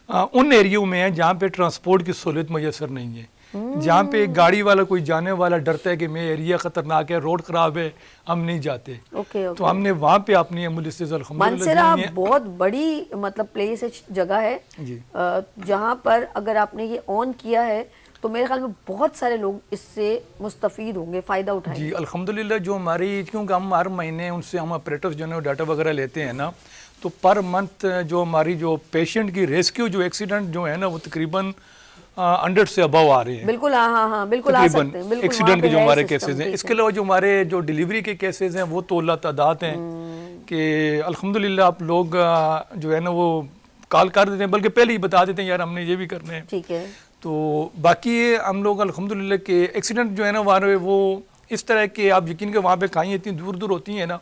ان ایریوں میں ہیں جہاں پہ ٹرانسپورٹ کی سہولت میسر نہیں ہے, جہاں پہ گاڑی والا کوئی جانے والا ڈرتا ہے کہ میں ایریا خطرناک ہے, روڈ خراب ہے, ہم نہیں جاتے. تو ہم نے وہاں پہ اپنی ایمبولینسز الحمدللہ
منصرہ بہت بڑی مطلب پلیس ہے, جگہ ہے جہاں پر اگر آپ نے یہ آن کیا ہے تو میرے خیال میں بہت سارے لوگ اس سے مستفید ہوں گے, فائدہ اٹھائیں گے.
جی الحمدللہ جو ہماری, کیونکہ ہم ہر مہینے ان سے ہم آپریٹرز جو ہے ڈاٹا وغیرہ لیتے ہیں نا, تو پر منتھ جو ہماری جو پیشنٹ کی ریسکیو جو ایکسیڈنٹ جو ہے نا وہ تقریباً 100 سے ابو آ رہے ہیں.
بالکل ہاں بالکل آ سکتے ہیں, بالکل
ایکسیڈنٹ کے جو ہمارے کیسز ہیں. اس کے علاوہ جو ہمارے جو ڈیلیوری کے کیسز ہیں وہ تو اللہ تعداد ہیں کہ الحمدللہ آپ لوگ جو ہے نا وہ کال کر دیتے ہیں, بلکہ پہلے ہی بتا دیتے ہیں یار ہم نے یہ بھی کرنے ہیں.
ٹھیک ہے.
تو باقی ہم لوگ الحمدللہ کہ ایکسیڈنٹ جو ہے نا وہ اس طرح کہ آپ یقین کہ وہاں پہ کھائیں اتنی دور دور ہوتی ہیں نا,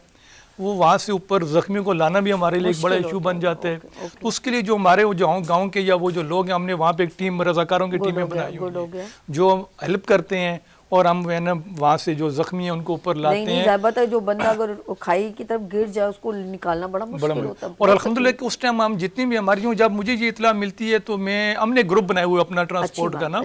وہ وہاں سے اوپر زخمیوں کو لانا بھی ہمارے لیے ایک بڑا ایشو بن جاتا ہے. تو اس کے لیے جو ہمارے گاؤں کے یا وہ جو لوگ ہیں, ہم نے وہاں پہ ایک ٹیم, رضاکاروں کی ٹیمیں بنائی ہوئی ہیں جو ہیلپ کرتے ہیں, اور ہم وہاں سے جو زخمی ہیں ان کو اوپر لاتے ہیں.
نہیں ضابط ہے, جو بندہ اگر کھائی کی طرف گر جائے اس کو نکالنا بڑا مشکل ہوتا ہے.
اور الحمدللہ کہ اس ٹائم ہم جتنی بھی ہماری جب مجھے یہ اطلاع ملتی ہے تو ہم نے گروپ بنائے ہوئے اپنا ٹرانسپورٹ کا نا,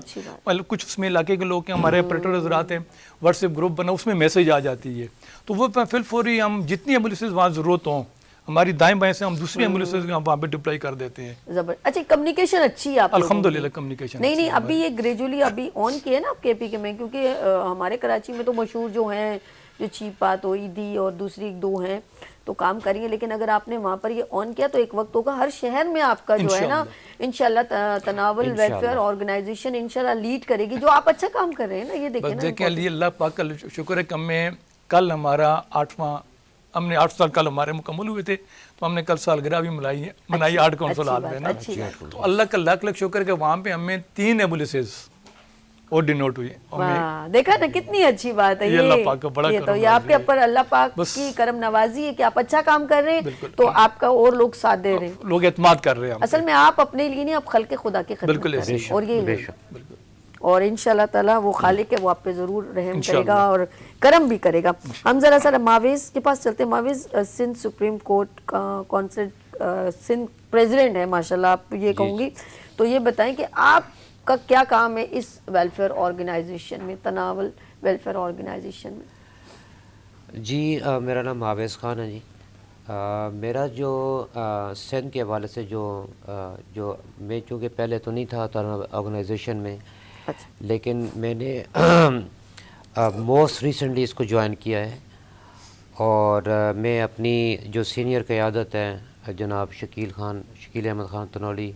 کچھ اس میں علاقے کے لوگ ہیں, ہمارے آپریٹر حضرات ہیں, واٹس ایپ گروپ بنا, اس میں میسج آ جاتی ہے. تو وہ فل فوری ہم جتنی ایمبولینسز وہاں ضرورت ہوں ہماری دائیں بائیں سے ہم دوسری ایمبولینسز وہاں پہ ڈپلائی کر دیتے ہیں.
زبردست. اچھا کمیونیکیشن اچھی ہے آپ
الحمدللہ کمیونیکیشن
نہیں ابھی یہ گریجولی ابھی آن کیا ہے نا آپ کے پی کے میں, کیونکہ ہمارے کراچی میں تو مشہور جو ہیں جو چیپا تو ایدی اور دوسری 2 ہیں تو کام کریں گے, لیکن اگر آپ نے وہاں پر یہ آن کیا تو ایک وقت ہوگا ہر شہر میں آپ کا جو ہے نا انشاءاللہ تناول ویلفیئر آرگنائزیشن انشاءاللہ لیڈ کرے گی, جو آپ اچھا کام کر رہے ہیں نا. یہ دیکھیں نا,
دیکھیں اللہ پاک کا شکر ہے کہ کل ہمارا 8واں, ہم نے 8 سال کل ہمارے مکمل ہوئے تھے, تو ہم نے کل سالگرہ بھی منائی 8 کونسلات میں نا. تو اللہ کا لاکھ لاکھ شکر کہ وہاں پہ ہمیں 3 ایمبولینسز اور ڈینوٹ ہوئی.
دیکھا نا کتنی اچھی بات ہے, یہ تو یہ آپ کے اوپر اللہ پاک کی کرم نوازی ہے کہ آپ اچھا کام کر رہے ہیں تو آپ کا اور لوگ ساتھ دے رہے ہیں,
لوگ اعتماد کر رہے ہیں.
اصل میں آپ اپنے لیے نہیں, آپ خلق خدا کی خدمت کر رہے ہیں, اور یہ اور انشاءاللہ تعالی وہ خالق ہے وہ آپ پہ ضرور رحم کرے گا اور کرم بھی کرے گا. ہم ذرا سا معاوض کے پاس چلتے ہیں. معاوض سندھ سپریم کورٹ کا سندھ پریزیڈنٹ ہے ماشاءاللہ, آپ یہ کہوں گی, تو یہ بتائیں کہ آپ کا کیا کام ہے اس ویلفیئر آرگنائزیشن میں, تناول ویلفیئر آرگنائزیشن میں؟
جی میرا نام معاوض خان ہے. جی میرا جو سندھ کے حوالے سے جو میں چونکہ پہلے تو نہیں تھا آرگنائزیشن میں, لیکن میں نے موسٹ ریسنٹلی اس کو جوائن کیا ہے, اور میں اپنی جو سینئر قیادت ہے جناب شکیل احمد خان تنولی,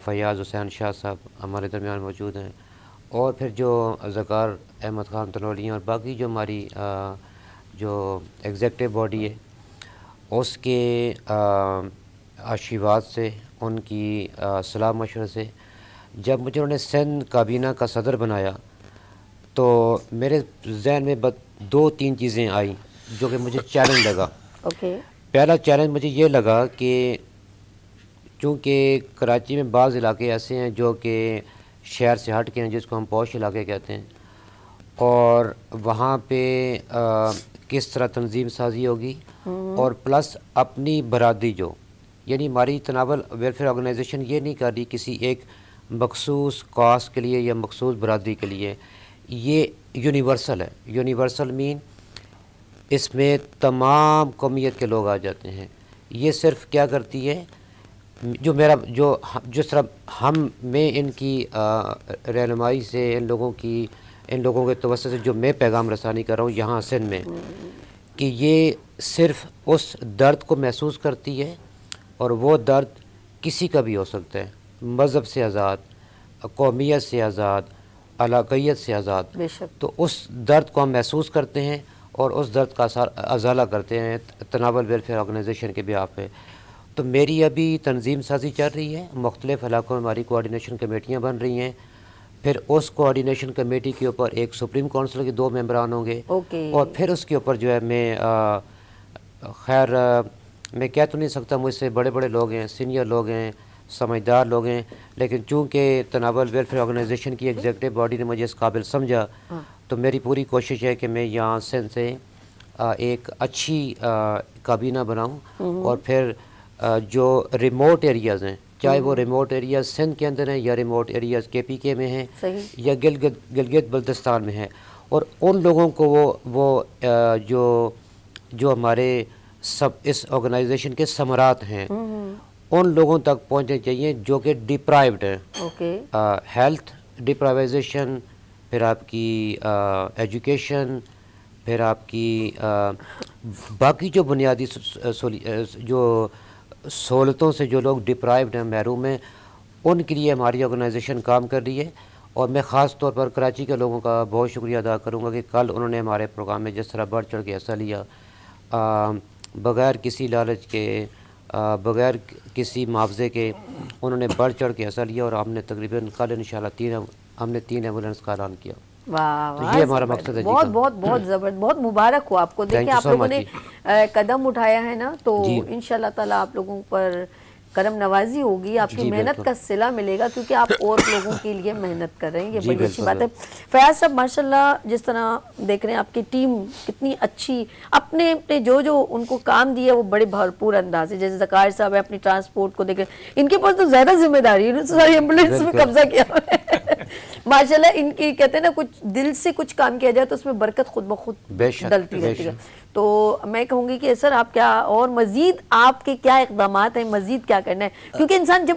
فیاض حسین شاہ صاحب ہمارے درمیان موجود ہیں, اور پھر جو ذکار احمد خان تنولی ہیں, اور باقی جو ہماری جو ایگزیکٹو باڈی ہے اس کے آشیواد سے, ان کی صلاح مشورے سے, جب مجھے انہوں نے سندھ کابینہ کا صدر بنایا تو میرے ذہن میں 2-3 چیزیں آئیں جو کہ مجھے چیلنج لگا. پہلا چیلنج مجھے یہ لگا کہ چونکہ کراچی میں بعض علاقے ایسے ہیں جو کہ شہر سے ہٹ کے ہیں, جس کو ہم پوش علاقے کہتے ہیں, اور وہاں پہ کس طرح تنظیم سازی ہوگی, اور پلس اپنی برادری جو, یعنی ہماری تناول ویلفیئر آرگنائزیشن یہ نہیں کر رہی کسی ایک مخصوص کاسٹ کے لیے یا مخصوص برادری کے لیے, یہ یونیورسل ہے. یونیورسل مین اس میں تمام قومیت کے لوگ آ جاتے ہیں. یہ صرف کیا کرتی ہے, جو میرا جو جس طرح میں ان کی رہنمائی سے ان لوگوں کے توسط سے جو میں پیغام رسانی کر رہا ہوں یہاں سندھ میں، کہ یہ صرف اس درد کو محسوس کرتی ہے، اور وہ درد کسی کا بھی ہو سکتا ہے، مذہب سے آزاد، قومیت سے آزاد، علاقیت سے آزاد.
بے شک.
تو اس درد کو ہم محسوس کرتے ہیں اور اس درد کا ازالہ کرتے ہیں تناول ویلفیئر آرگنائزیشن کے بیہاف پہ. تو میری ابھی تنظیم سازی چل رہی ہے، مختلف علاقوں میں ہماری کوآرڈینیشن کمیٹیاں بن رہی ہیں. پھر اس کوآرڈینیشن کمیٹی کے اوپر ایک سپریم کونسل کے 2 ممبران ہوں گے، اور پھر اس کے اوپر جو ہے میں خیر میں کہہ تو نہیں سکتا، مجھ سے بڑے بڑے لوگ ہیں، سینئر لوگ ہیں، سمجھدار لوگ ہیں، لیکن چونکہ تناول ویلفیئر آرگنائزیشن کی ایگزیکٹو باڈی نے مجھے اس قابل سمجھا، تو میری پوری کوشش ہے کہ میں یہاں سندھ سے ایک اچھی کابینہ بناؤں، اور پھر جو ریموٹ ایریاز ہیں، چاہے وہ ریموٹ ایریاز سندھ کے اندر ہیں یا ریموٹ ایریاز KPK میں ہیں یا گلگت بلتستان میں ہیں، اور ان لوگوں کو وہ جو ہمارے سب اس آرگنائزیشن کے ثمرات ہیں ان لوگوں تک پہنچنے چاہیے جو کہ ڈپرائیوڈ ہیں. ہیلتھ ڈپرائیویزیشن، پھر آپ کی ایجوکیشن، پھر آپ کی باقی جو بنیادی جو سہولتوں سے جو لوگ ڈپرائیوڈ ہیں، محروم ہیں، ان کے لیے ہماری آرگنائزیشن کام کر رہی ہے. اور میں خاص طور پر کراچی کے لوگوں کا بہت شکریہ ادا کروں گا کہ کل انہوں نے ہمارے پروگرام میں جس طرح بڑھ چڑھ کے حصہ لیا، بغیر کسی لالچ کے، بغیر کسی معاوضے کے انہوں نے بڑھ چڑھ کے حصہ لیا، اور ہم نے تقریباً کل انشاءاللہ ہم نے 3 ایمبولینس کا اعلان کیا.
واہ،
یہ ہمارا مقصد ہے.
بہت بہت بہت زبردست، بہت مبارک ہو آپ کو. دیکھیں آپ لوگوں نے قدم اٹھایا ہے نا، تو انشاءاللہ تعالیٰ آپ لوگوں پر کرم نوازی ہوگی، آپ کی محنت کا صلہ ملے گا، کیونکہ آپ اور لوگوں کے لیے محنت کر رہے ہیں. یہ بڑی اچھی بات ہے. فیاض صاحب ماشاءاللہ جس طرح دیکھ رہے ہیں آپ کی ٹیم کتنی اچھی، اپنے جو ان کو کام دیا وہ بڑے بھرپور انداز ہے. جیسے ذکار صاحب ہے اپنی ٹرانسپورٹ کو دیکھ رہے ہیں، ان کے پاس تو زیادہ ذمہ داری ہے، انہوں نے ساری ایمبولینس میں قبضہ کیا ماشاءاللہ. ان کی کہتے ہیں نا کچھ دل سے کچھ کام کیا جائے تو اس میں برکت خود بخود ڈلتی رہتی ہے. تو میں کہوں گی کہ سر آپ کیا اور مزید آپ کے کیا اقدامات ہیں، مزید کیا کرنا ہے، کیونکہ انسان جب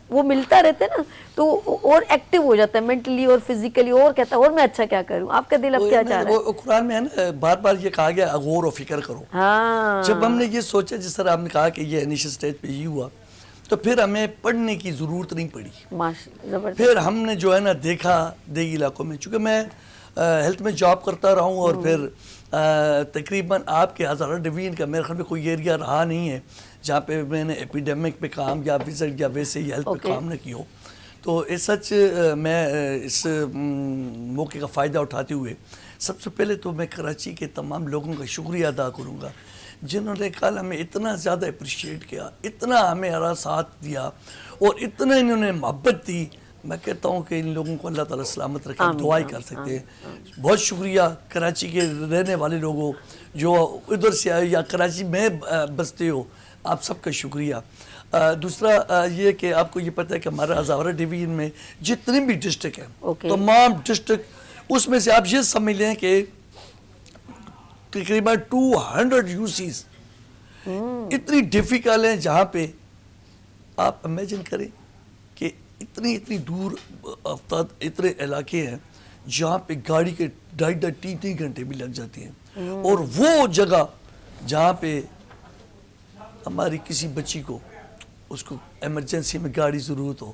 وہ ملتا رہتا ہے نا تو اور ایکٹیو ہو جاتا ہے مینٹلی اور فزیکلی، اور کہتا ہے اور میں اچھا کیا کروں. آپ کا دل اب کیا چاہ رہا ہے؟
قرآن میں ہے نا بار بار یہ کہا گیا غور و فکر کرو. جب ہم نے یہ سوچا، جس طرح آپ نے کہا کہ یہ انیشل سٹیج پہ یہ ہوا، تو پھر ہمیں پڑھنے کی ضرورت نہیں پڑی. پھر ہم نے جو ہے نا دیکھا دیہی علاقوں میں، چونکہ میں ہیلتھ میں جاب کرتا رہا ہوں، اور پھر تقریباً آپ کے ہزارہ ڈویژن کا میرے خیال میں کوئی ایریا رہا نہیں ہے جہاں پہ میں نے ایپیڈیمک پہ کام یا وزٹ یا ویسے ہی ہیلتھ پہ کام نہ کی ہو. تو اس سچ میں اس موقع کا فائدہ اٹھاتے ہوئے سب سے پہلے تو میں کراچی کے تمام لوگوں کا شکریہ ادا کروں گا جنہوں نے کل ہمیں اتنا زیادہ اپریشیٹ کیا، اتنا ہمیں ہمارا ساتھ دیا، اور اتنا انہوں نے محبت دی. میں کہتا ہوں کہ ان لوگوں کو اللہ تعالیٰ سلامت رکھے، دعائیں کر سکتے ہیں. بہت شکریہ کراچی کے رہنے والے لوگوں جو ادھر سے آئے یا کراچی میں بستے ہو، آپ سب کا شکریہ. دوسرا یہ کہ آپ کو یہ پتہ ہے کہ ہمارا ہزارہ ڈویژن میں جتنے بھی ڈسٹرکٹ ہیں، تمام ڈسٹرکٹ، اس میں سے آپ یہ سمجھ لیں کہ تقریباً 200 UCs اتنی ڈیفیکلٹ ہیں، جہاں پہ آپ امیجن کریں کہ اتنی دور افتاد اتنے علاقے ہیں جہاں پہ گاڑی کے 2.5-3 گھنٹے بھی لگ جاتے ہیں. اور وہ جگہ جہاں پہ ہماری کسی بچی کو اس کو ایمرجنسی میں گاڑی ضرورت ہو،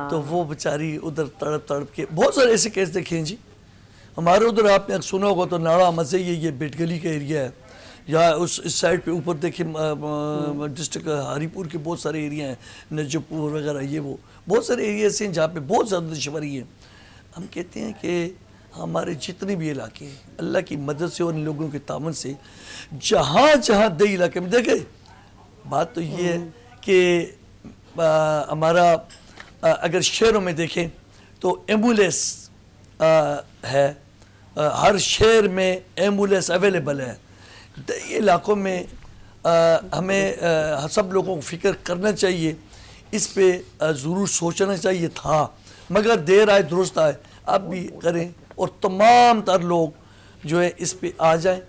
تو وہ بیچاری ادھر تڑپ کے، بہت سارے ایسے کیس دیکھیں جی ہمارے ادھر. آپ نے سنا ہوگا تو ناڑا مزے یہ بیٹ گلی کا ایریا ہے، یا اس سائڈ پہ اوپر دیکھیں ڈسٹرکٹ ہری پور کے بہت سارے ایریا ہیں، نجف پور وغیرہ، یہ وہ بہت سارے ایریاز ہیں جہاں پہ بہت زیادہ دشواری ہے. ہم کہتے ہیں کہ ہمارے جتنے بھی علاقے ہیں اللہ کی مدد سے اور ان لوگوں کے تعاون سے جہاں دیہی علاقے میں دیکھیں، بات تو یہ ہے کہ ہمارا اگر شہروں میں دیکھیں تو ایمبولینس ہے، ہر شہر میں ایمبولینس اویلیبل ہے. دیہی علاقوں میں ہمیں سب لوگوں کو فکر کرنا چاہیے، اس پہ ضرور سوچنا چاہیے تھا، مگر دیر آئے درست آئے. آپ بھی کریں اور تمام تر لوگ جو ہے اس پہ آ جائیں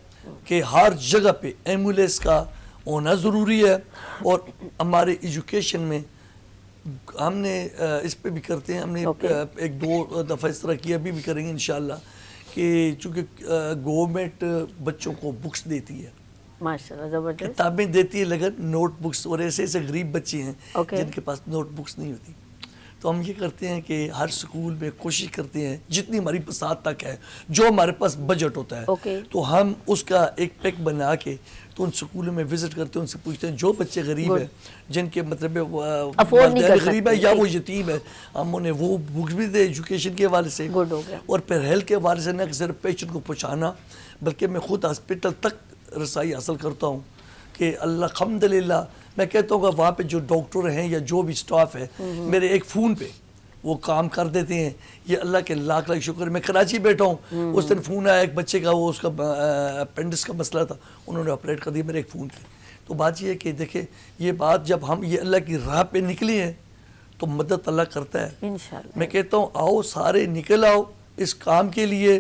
کہ ہر جگہ پہ ایمبولینس کا ہونا ضروری ہے. اور ہمارے ایجوکیشن میں ہم نے اس پہ بھی کرتے ہیں, ہم نے ایک دو دفعہ اس طرح کی, ابھی بھی کریں گے انشاءاللہ, کہ چونکہ گورنمنٹ بچوں کو بکس دیتی ہے,
ماشاءاللہ زبردست,
کتابیں دیتی ہے لیکن نوٹ بکس, اور ایسے ایسے غریب بچے ہیں جن کے پاس نوٹ بکس نہیں ہوتی, تو ہم یہ کرتے ہیں کہ ہر سکول میں کوشش کرتے ہیں جتنی ہماری ساتھ تک ہے, جو ہمارے پاس بجٹ ہوتا ہے تو ہم اس کا ایک پیک بنا کے تو ان سکولوں میں وزٹ کرتے ہیں, ان سے پوچھتے ہیں جو بچے غریب ہیں, جن کے مطلب والدین غریب ہے یا وہ یتیم ہے, ہم انہیں وہ بکس بھی دیں ایجوکیشن کے حوالے سے, اور پھر ہیلتھ کے حوالے سے نہ صرف پیشنٹ کو پہنچانا بلکہ میں خود ہاسپٹل تک رسائی حاصل کرتا ہوں کہ الحمدللہ میں کہتا ہوں کہ وہاں پہ جو ڈاکٹر ہیں یا جو بھی سٹاف ہے میرے ایک فون پہ وہ کام کر دیتے ہیں, یہ اللہ کے لاکھ لاکھ شکر. میں کراچی بیٹھا ہوں, اس دن فون آیا ایک بچے کا, وہ اس کا اپینڈکس کا مسئلہ تھا, انہوں نے آپریٹ کر دیا میرے ایک فون پہ. تو بات یہ ہے کہ دیکھیں یہ بات جب ہم یہ اللہ کی راہ پہ نکلے ہیں تو مدد اللہ کرتا ہے انشاءاللہ. میں کہتا ہوں آؤ سارے نکل آؤ اس کام کے لیے,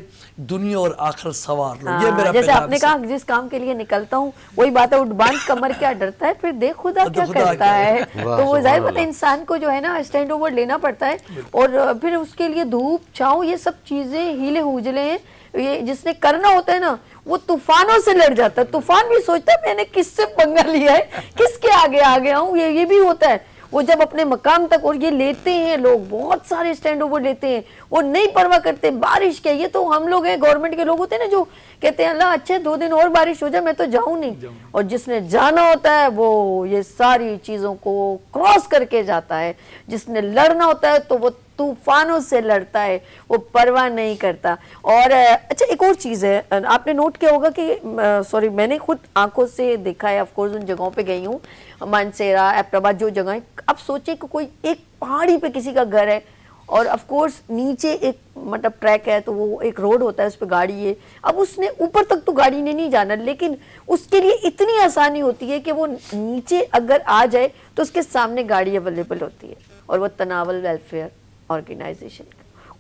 دنیا اور آخرت سوار لو. یہ میرا
جیسے آپ نے کہا جس کام کے لیے نکلتا ہوں وہی بات ہے, اٹھ باندھ کمر کیا ڈرتا ہے, پھر دیکھ خدا کیا کرتا ہے. تو وہ ظاہر بات ہے انسان کو جو ہے نا اسٹینڈ اوور لینا پڑتا ہے, اور پھر اس کے لیے دھوپ چھاؤں یہ سب چیزیں ہیلے ہوجلے ہیں, یہ جس نے کرنا ہوتا ہے نا وہ طوفانوں سے لڑ جاتا ہے. طوفان بھی سوچتا ہے میں نے کس سے پنگا لیا ہے, کس کے آگے آگے آؤں, یہ بھی ہوتا ہے. وہ جب اپنے مقام تک, اور یہ لیتے ہیں لوگ بہت سارے اسٹینڈ اوور لیتے ہیں, وہ نہیں پرواہ کرتے بارش کے. یہ تو ہم لوگ ہیں گورنمنٹ کے لوگ ہوتے ہیں نا جو کہتے ہیں اللہ اچھے 2 دن اور بارش ہو جائے میں تو جاؤں نہیں, اور جس نے جانا ہوتا ہے وہ یہ ساری چیزوں کو کراس کر کے جاتا ہے. جس نے لڑنا ہوتا ہے تو وہ طوفانوں سے لڑتا ہے, وہ پرواہ نہیں کرتا. اور اچھا ایک اور چیز ہے, آپ نے نوٹ کیا ہوگا کہ سوری میں نے خود آنکھوں سے دیکھا ہے, آف کورس ان جگہوں پہ گئی ہوں, مانسیرا, ایبٹ جو جگہیں. اب سوچیں کہ کوئی ایک پہاڑی پہ کسی کا گھر ہے, اور آف کورس نیچے ایک مطلب ٹریک ہے, تو وہ ایک روڈ ہوتا ہے, اس پہ گاڑی ہے. اب اس نے اوپر تک تو گاڑی نے نہیں جانا, لیکن اس کے لیے اتنی آسانی ہوتی ہے کہ وہ نیچے اگر آ جائے تو اس کے سامنے گاڑی اویلیبل ہوتی ہے, اور وہ تناول ویلفیئر آرگنائزیشن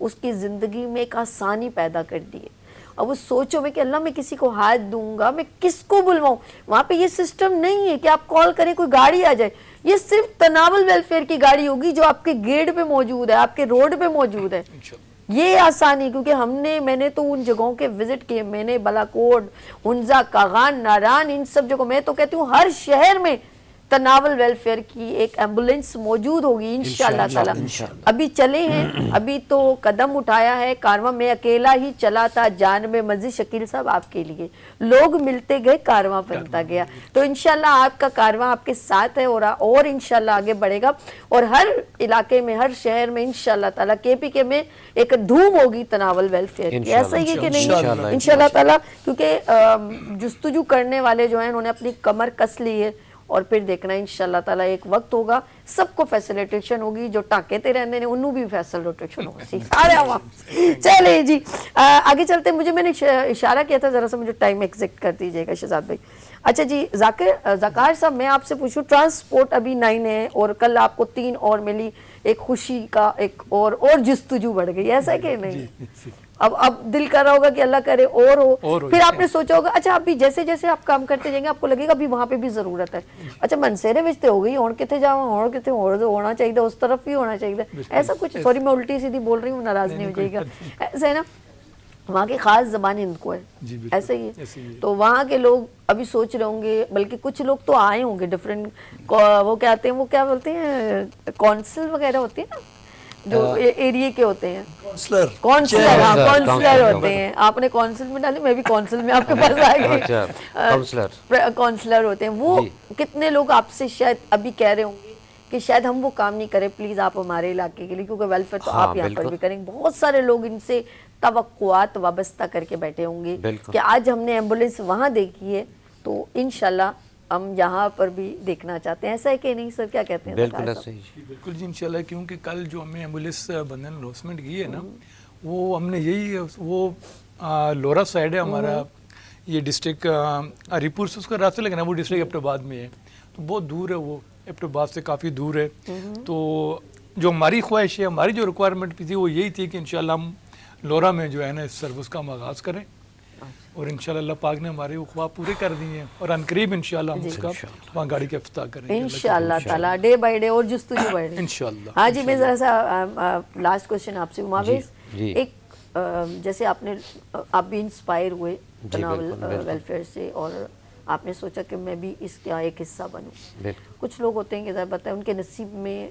اس کی زندگی میں ایک آسانی پیدا کر دی ہے. اب وہ سوچو میں کہ اللہ میں کسی کو ہاتھ دوں گا, میں کس کو بلواؤں. وہاں پہ یہ سسٹم نہیں ہے کہ آپ کال کریں کوئی گاڑی آ جائے, یہ صرف تناول ویلفیئر کی گاڑی ہوگی جو آپ کے گیٹ پہ موجود ہے, آپ کے روڈ پہ موجود ہے. یہ آسانی, کیونکہ میں نے تو ان جگہوں کے وزٹ کیے, میں نے بالاکوٹ, ہنزا, کاغان, ناران, ان سب جگہوں. میں تو کہتی ہوں ہر شہر میں تناول ویلفیئر کی ایک ایمبولنس موجود ہوگی انشاءاللہ تعالی. ابھی چلے ہیں, ابھی تو قدم اٹھایا ہے کارواں. میں اکیلا ہی چلا تھا جان میں مسجد, شکیل صاحب آپ کے لیے لوگ ملتے گئے, کارواں بنتا گیا. تو انشاءاللہ آپ کا کارواں آپ کے ساتھ ہے, اور انشاءاللہ آگے بڑھے گا, اور ہر علاقے میں ہر شہر میں انشاءاللہ تعالی KPK میں ایک دھوم ہوگی تناول ویلفیئر کی. ایسا ہی ہے کہ نہیں انشاءاللہ تعالی, کیونکہ جستجو کرنے والے جو ہیں انہوں نے اپنی کمر کس لی ہے, اور پھر دیکھنا انشاءاللہ تعالیٰ ایک وقت ہوگا سب کو فیسیلیٹیشن ہوگی, جو ٹاکے تے رہنے انہوں بھی فیسیلیٹیشن ہوگی. چلے جی آگے چلتے. میں نے اشارہ کیا تھا, ذرا سا مجھے ٹائم ایگزیکٹ کر دیجئے گا شہزاد بھائی. اچھا جی ذکار صاحب, میں آپ سے پوچھوں, ٹرانسپورٹ ابھی 9 ہے, اور کل آپ کو 3 اور ملی, ایک خوشی کا ایک اور جستجو بڑھ گئی, ایسا ہے کہ نہیں؟ اب دل کر رہا ہوگا کہ اللہ کرے اور ہو. پھر آپ نے سوچا ہوگا اچھا ابھی جیسے جیسے آپ کام کرتے جائیں گے آپ کو لگے گا ابھی وہاں پہ بھی ضرورت ہے. اچھا منسیرے وچ تے ہو گئی, اور کتے جاؤں, اور کتے ہونا چاہیے, اس طرف بھی ہونا چاہیے, ایسا کچھ. سوری میں الٹی سیدھی بول رہی ہوں, ناراض نہیں ہو جائے گا. ایسا ہے نا, وہاں کی خاص زبان ہند کو ہے, ایسا ہی ہے. تو وہاں کے لوگ ابھی سوچ رہے ہوں گے, بلکہ کچھ لوگ تو آئے ہوں گے ڈفرینٹ, وہ کیا آتے ہیں, وہ کیا بولتے ہیں, کونسل وغیرہ ہوتے ہیں نا جو ایریے کے ہوتے ہیں, کونسلر ہوتے ہیں. آپ نے کونسل میں ڈالی, میں بھی کونسل میں آپ کے پاس آ گئی. کونسلر ہوتے ہیں وہ. کتنے لوگ آپ سے شاید ابھی کہہ رہے ہوں گے کہ شاید ہم وہ کام نہیں کریں, پلیز آپ ہمارے علاقے کے لیے, کیونکہ ویلفیئر تو آپ یہاں پر بھی کریں. بہت سارے لوگ ان سے توقعات وابستہ کر کے بیٹھے ہوں گے کہ آج ہم نے ایمبولینس وہاں دیکھی ہے تو انشاءاللہ ہم یہاں پر بھی دیکھنا چاہتے ہیں. ایسا ہے کہ نہیں سر, کیا کہتے ہیں؟
بالکل جی انشاءاللہ, کیونکہ کل جو ہمیں ایمبولینس بندن اناؤنسمنٹ کی ہے نا, وہ ہم نے یہی, وہ لورا سائڈ ہے ہمارا, یہ ڈسٹرکٹ ہری پور سے اس کا راستہ لگنا, وہ ڈسٹرکٹ ایبٹ آباد میں ہے, تو بہت دور ہے, وہ ایبٹ آباد سے کافی دور ہے. تو جو ہماری خواہش ہے, ہماری جو ریکوائرمنٹ بھی تھی وہ یہی تھی کہ انشاءاللہ ہم لورا میں جو ہے نا اس سروس کا ہم آغاز کریں, اور انشاءاللہ اللہ پاک نے ہمارے وہ خواب پورے کر دیے ہیں اور عنقریب انشاءاللہ ہم اس کا وہاں گاڑی کا افتتاح کریں گے
انشاءاللہ تعالیٰ، ڈے بائی ڈے اور جستجو بڑھ رہی ہے
انشاءاللہ۔
ہاں جی، میں ذرا سا لاسٹ کوشچن آپ سے معاویز،
جی۔
ایک جیسے آپ بھی انسپائر ہوئے تناول ویلفیئر سے اور آپ نے سوچا کہ میں بھی اس کا ایک حصہ بنوں. کچھ لوگ ہوتے ہیں کہ ذرا بتائیں ان کے نصیب میں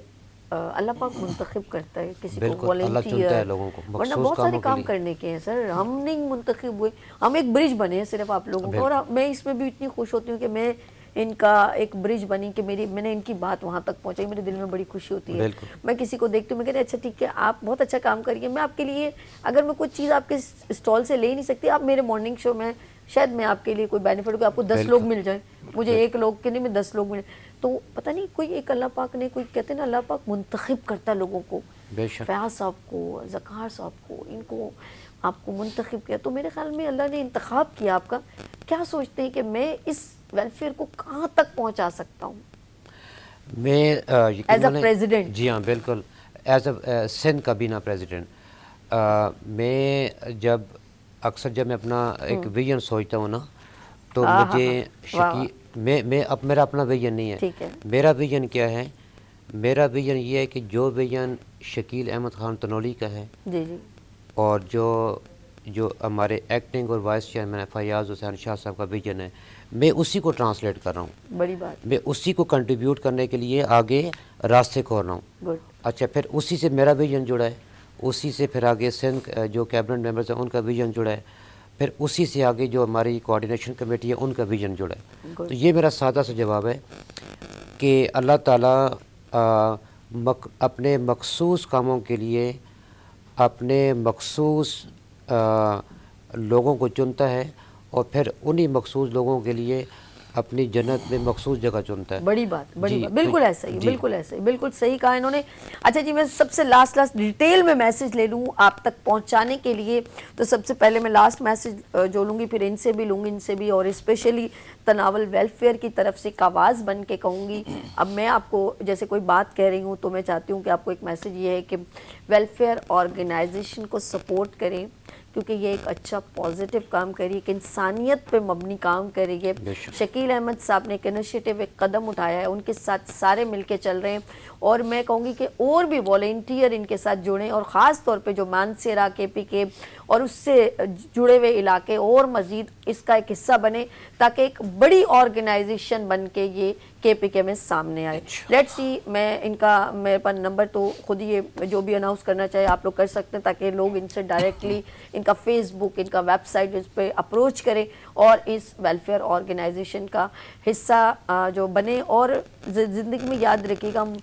اللہ پاک منتخب کرتا ہے کسی کو والنٹیئر، ورنہ بہت سارے کام کرنے کے ہیں سر. ہم نہیں منتخب ہوئے، ہم ایک برج بنے ہیں صرف آپ لوگوں کو. اور میں اس میں بھی اتنی خوش ہوتی ہوں کہ میں ان کا ایک برج بنی کہ میں نے ان کی بات وہاں تک پہنچائی. میرے دل میں بڑی خوشی ہوتی ہے. میں کسی کو دیکھتی ہوں، میں کہتی ہوں اچھا ٹھیک ہے آپ بہت اچھا کام کریے، میں آپ کے لیے اگر میں کوئی چیز آپ کے اسٹال سے لے نہیں سکتی، آپ میرے مارننگ شو میں شاید میں آپ کے لیے کوئی بینیفٹ ہو کہ آپ کو 10 لوگ مل جائیں، مجھے ایک لوگ کے نہیں میں 10 لوگ مل. تو پتہ نہیں کوئی ایک اللہ پاک نے، کوئی کہتے ہیں نا اللہ پاک منتخب کرتا لوگوں کو. فیاض صاحب کو، ذکار صاحب کو، ان کو آپ کو منتخب کیا. تو میرے خیال میں اللہ نے انتخاب کیا آپ کا. کیا سوچتے ہیں کہ میں اس ویلفیئر کو کہاں تک پہنچا سکتا ہوں
میں
ایز اے پریزیڈنٹ؟
جی ہاں بالکل، ایز اے سندھ کابینہ پریزیڈنٹ. میں اکثر جب میں اپنا ایک ویژن سوچتا ہوں نا تو مجھے میرا اپنا ویژن نہیں ہے. میرا ویژن کیا ہے؟ میرا ویژن یہ ہے کہ جو ویژن شکیل احمد خان تنولی کا ہے اور جو ہمارے ایکٹنگ اور وائس چیئرمین فیاض حسین شاہ صاحب کا ویژن ہے، میں اسی کو ٹرانسلیٹ کر رہا ہوں.
بڑی بات.
میں اسی کو کنٹریبیوٹ کرنے کے لیے آگے راستے کھول رہا ہوں. اچھا، پھر اسی سے میرا ویژن جڑا ہے، اسی سے پھر آگے سندھ جو کیبنٹ ممبرز ہیں ان کا ویژن جڑا ہے، پھر اسی سے آگے جو ہماری کوآرڈینیشن کمیٹی ہے ان کا ویژن جڑا ہے. تو یہ میرا سادہ سا جواب ہے کہ اللہ تعالیٰ اپنے مخصوص کاموں کے لیے اپنے مخصوص لوگوں کو چنتا ہے اور پھر انہی مخصوص لوگوں کے لیے اپنی جنت میں مخصوص جگہ چنتا ہے.
بڑی بات، بڑی بات. بالکل ایسا ہی، بالکل ایسا ہی، بالکل صحیح کہا انہوں نے. اچھا جی، میں سب سے لاسٹ ڈیٹیل میں میسج لے لوں آپ تک پہنچانے کے لیے. تو سب سے پہلے میں لاسٹ میسج جو لوں گی، پھر ان سے بھی لوں گی، ان سے بھی، اور اسپیشلی تناول ویلفیئر کی طرف سے ایک آواز بن کے کہوں گی. اب میں آپ کو جیسے کوئی بات کہہ رہی ہوں تو میں چاہتی ہوں کہ آپ کو ایک میسج یہ ہے کہ ویلفیئر آرگنائزیشن کو سپورٹ کریں، کیونکہ یہ ایک اچھا پازیٹیو کام کری، ایک انسانیت پہ مبنی کام کری ہے. شکیل احمد صاحب نے ایک انیشیٹو، ایک قدم اٹھایا ہے، ان کے ساتھ سارے مل کے چل رہے ہیں. اور میں کہوں گی کہ اور بھی والنٹیئر ان کے ساتھ جڑیں، اور خاص طور پہ جو مانسیرا کے پی کے اور اس سے جڑے ہوئے علاقے اور مزید اس کا ایک حصہ بنے، تاکہ ایک بڑی آرگنائزیشن بن کے یہ کے پی کے میں سامنے آئے. لیٹس سی، میں ان کا میرے پاس نمبر تو خود ہی جو بھی اناؤنس کرنا چاہے آپ لوگ کر سکتے ہیں، تاکہ لوگ ان سے ڈائریکٹلی ان کا فیس بک، ان کا ویب سائٹ اس پہ اپروچ کریں اور اس ویلفیئر آرگنائزیشن کا حصہ جو بنے. اور زندگی میں یاد رکھیے گا، ہم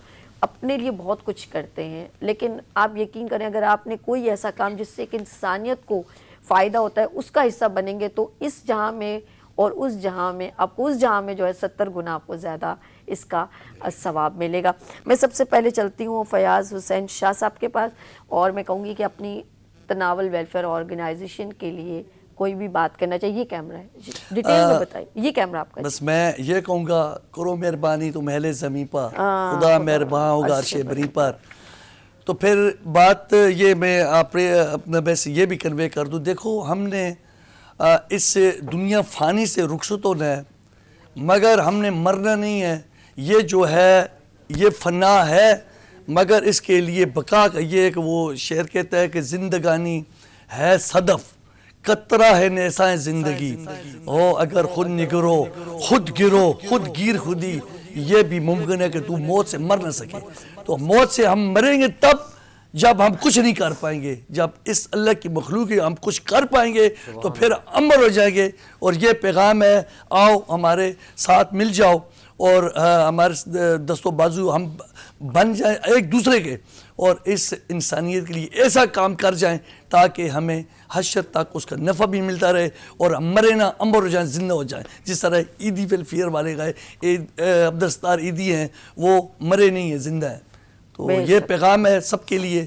اپنے لیے بہت کچھ کرتے ہیں، لیکن آپ یقین کریں اگر آپ نے کوئی ایسا کام جس سے ایک انسانیت کو فائدہ ہوتا ہے اس کا حصہ بنیں گے تو اس جہاں میں اور اس جہاں میں آپ کو، اس جہاں میں جو ہے 70 گنا آپ کو زیادہ اس کا ثواب ملے گا. میں سب سے پہلے چلتی ہوں فیاض حسین شاہ صاحب کے پاس، اور میں کہوں گی کہ اپنی تناول ویلفیئر آرگنائزیشن کے لیے کوئی بھی بات کرنا چاہیے. یہ کیمرہ ہے، ڈیٹیل میں بتائیے. یہ کیمرہ آپ کا.
بس میں یہ کہوں گا، کرو مہربانی تم اہل زمین پر، خدا مہربان ہوگا عرش بری پر. تو پھر بات یہ میں اپنا بس یہ بھی کنوے کر دوں. دیکھو، ہم نے اس دنیا فانی سے رخصت ہونا ہے، مگر ہم نے مرنا نہیں ہے. یہ جو ہے یہ فنا ہے، مگر اس کے لیے بقا کا یہ کہ وہ شعر کہتا ہے کہ زندگانی ہے صدف، قطرہ ہے نیسائیں زندگی، ہو اگر خود نگرو خود گرو، خود گیر خودی. یہ بھی ممکن ہے کہ تو موت سے مر نہ سکے. تو موت سے ہم مریں گے تب جب ہم کچھ نہیں کر پائیں گے. جب اس اللہ کی مخلوق ہم کچھ کر پائیں گے تو پھر امر ہو جائیں گے. اور یہ پیغام ہے، آؤ ہمارے ساتھ مل جاؤ اور ہمارے دست و بازو ہم بن جائیں ایک دوسرے کے، اور اس انسانیت کے لیے ایسا کام کر جائیں تاکہ ہمیں حشر تک اس کا نفع بھی ملتا رہے اور ہم مرے نہ، امر ہو جائیں، زندہ ہو جائیں. جس طرح عیدی ویلفیئر والے گئے، عبدالستار عیدی ہیں، وہ مرے نہیں ہیں، زندہ ہیں. تو یہ پیغام ہے سب کے لیے.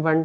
1